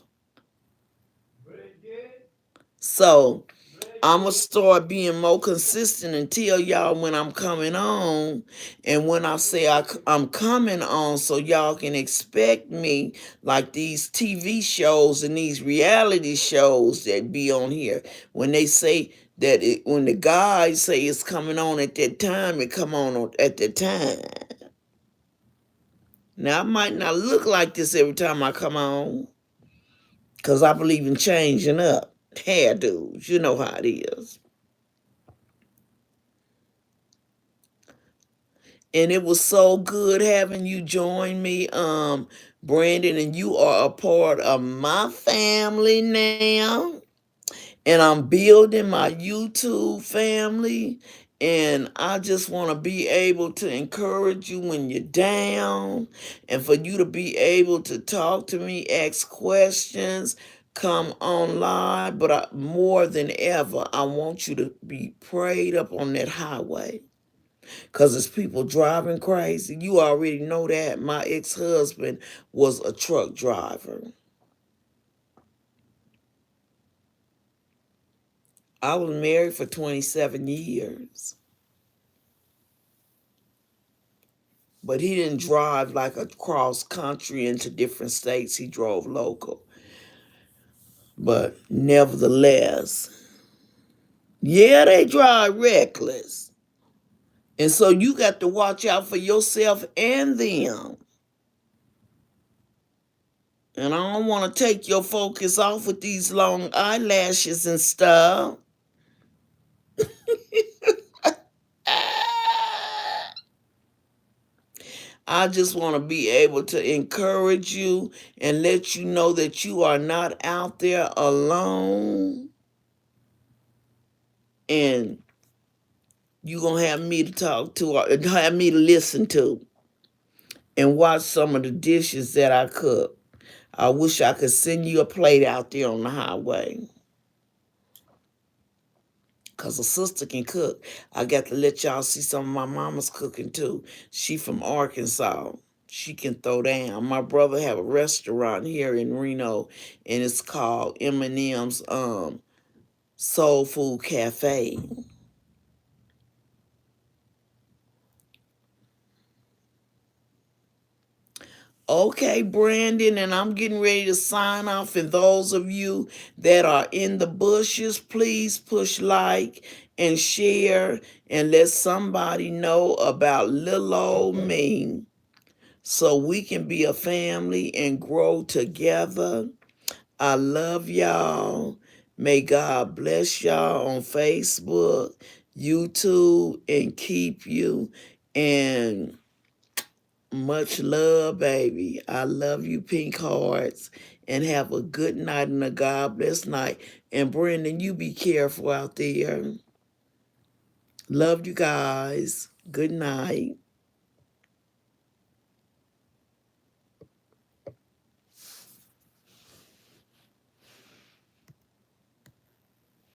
Speaker 2: So I'm going to start being more consistent and tell y'all when I'm coming on. And when I say I'm coming on, so y'all can expect me, like these TV shows and these reality shows that be on here. When they say that, when the guys say it's coming on at that time, it come on at that time. Now, I might not look like this every time I come on, because I believe in changing up. Hairdos, you know how it is. And it was so good having you join me, Brandon, and you are a part of my family now. And I'm building my YouTube family. And I just want to be able to encourage you when you're down and for you to be able to talk to me, ask questions, come online. But more than ever, I want you to be prayed up on that highway. Because it's people driving crazy. You already know that. My ex-husband was a truck driver. I was married for 27 years. But he didn't drive like across country into different states. He drove local. But nevertheless, yeah, they drive reckless. And so you got to watch out for yourself and them. And I don't want to take your focus off with these long eyelashes and stuff. I just want to be able to encourage you and let you know that you are not out there alone. And you're going to have me to talk to, or have me to listen to, and watch some of the dishes that I cook. I wish I could send you a plate out there on the highway. Because a sister can cook. I got to let y'all see some of my mama's cooking too. She from Arkansas. She can throw down. My brother have a restaurant here in Reno, and it's called Eminem's Soul Food Cafe. Okay, Brandon, and I'm getting ready to sign off. And those of you that are in the bushes, please push like and share and let somebody know about little old me so we can be a family and grow together. I love y'all, May God bless y'all on Facebook, YouTube, and keep you. And much love, baby. I love you, Pink Hearts. And have a good night and a God bless night. And Brendan, you be careful out there. Love you guys. Good night.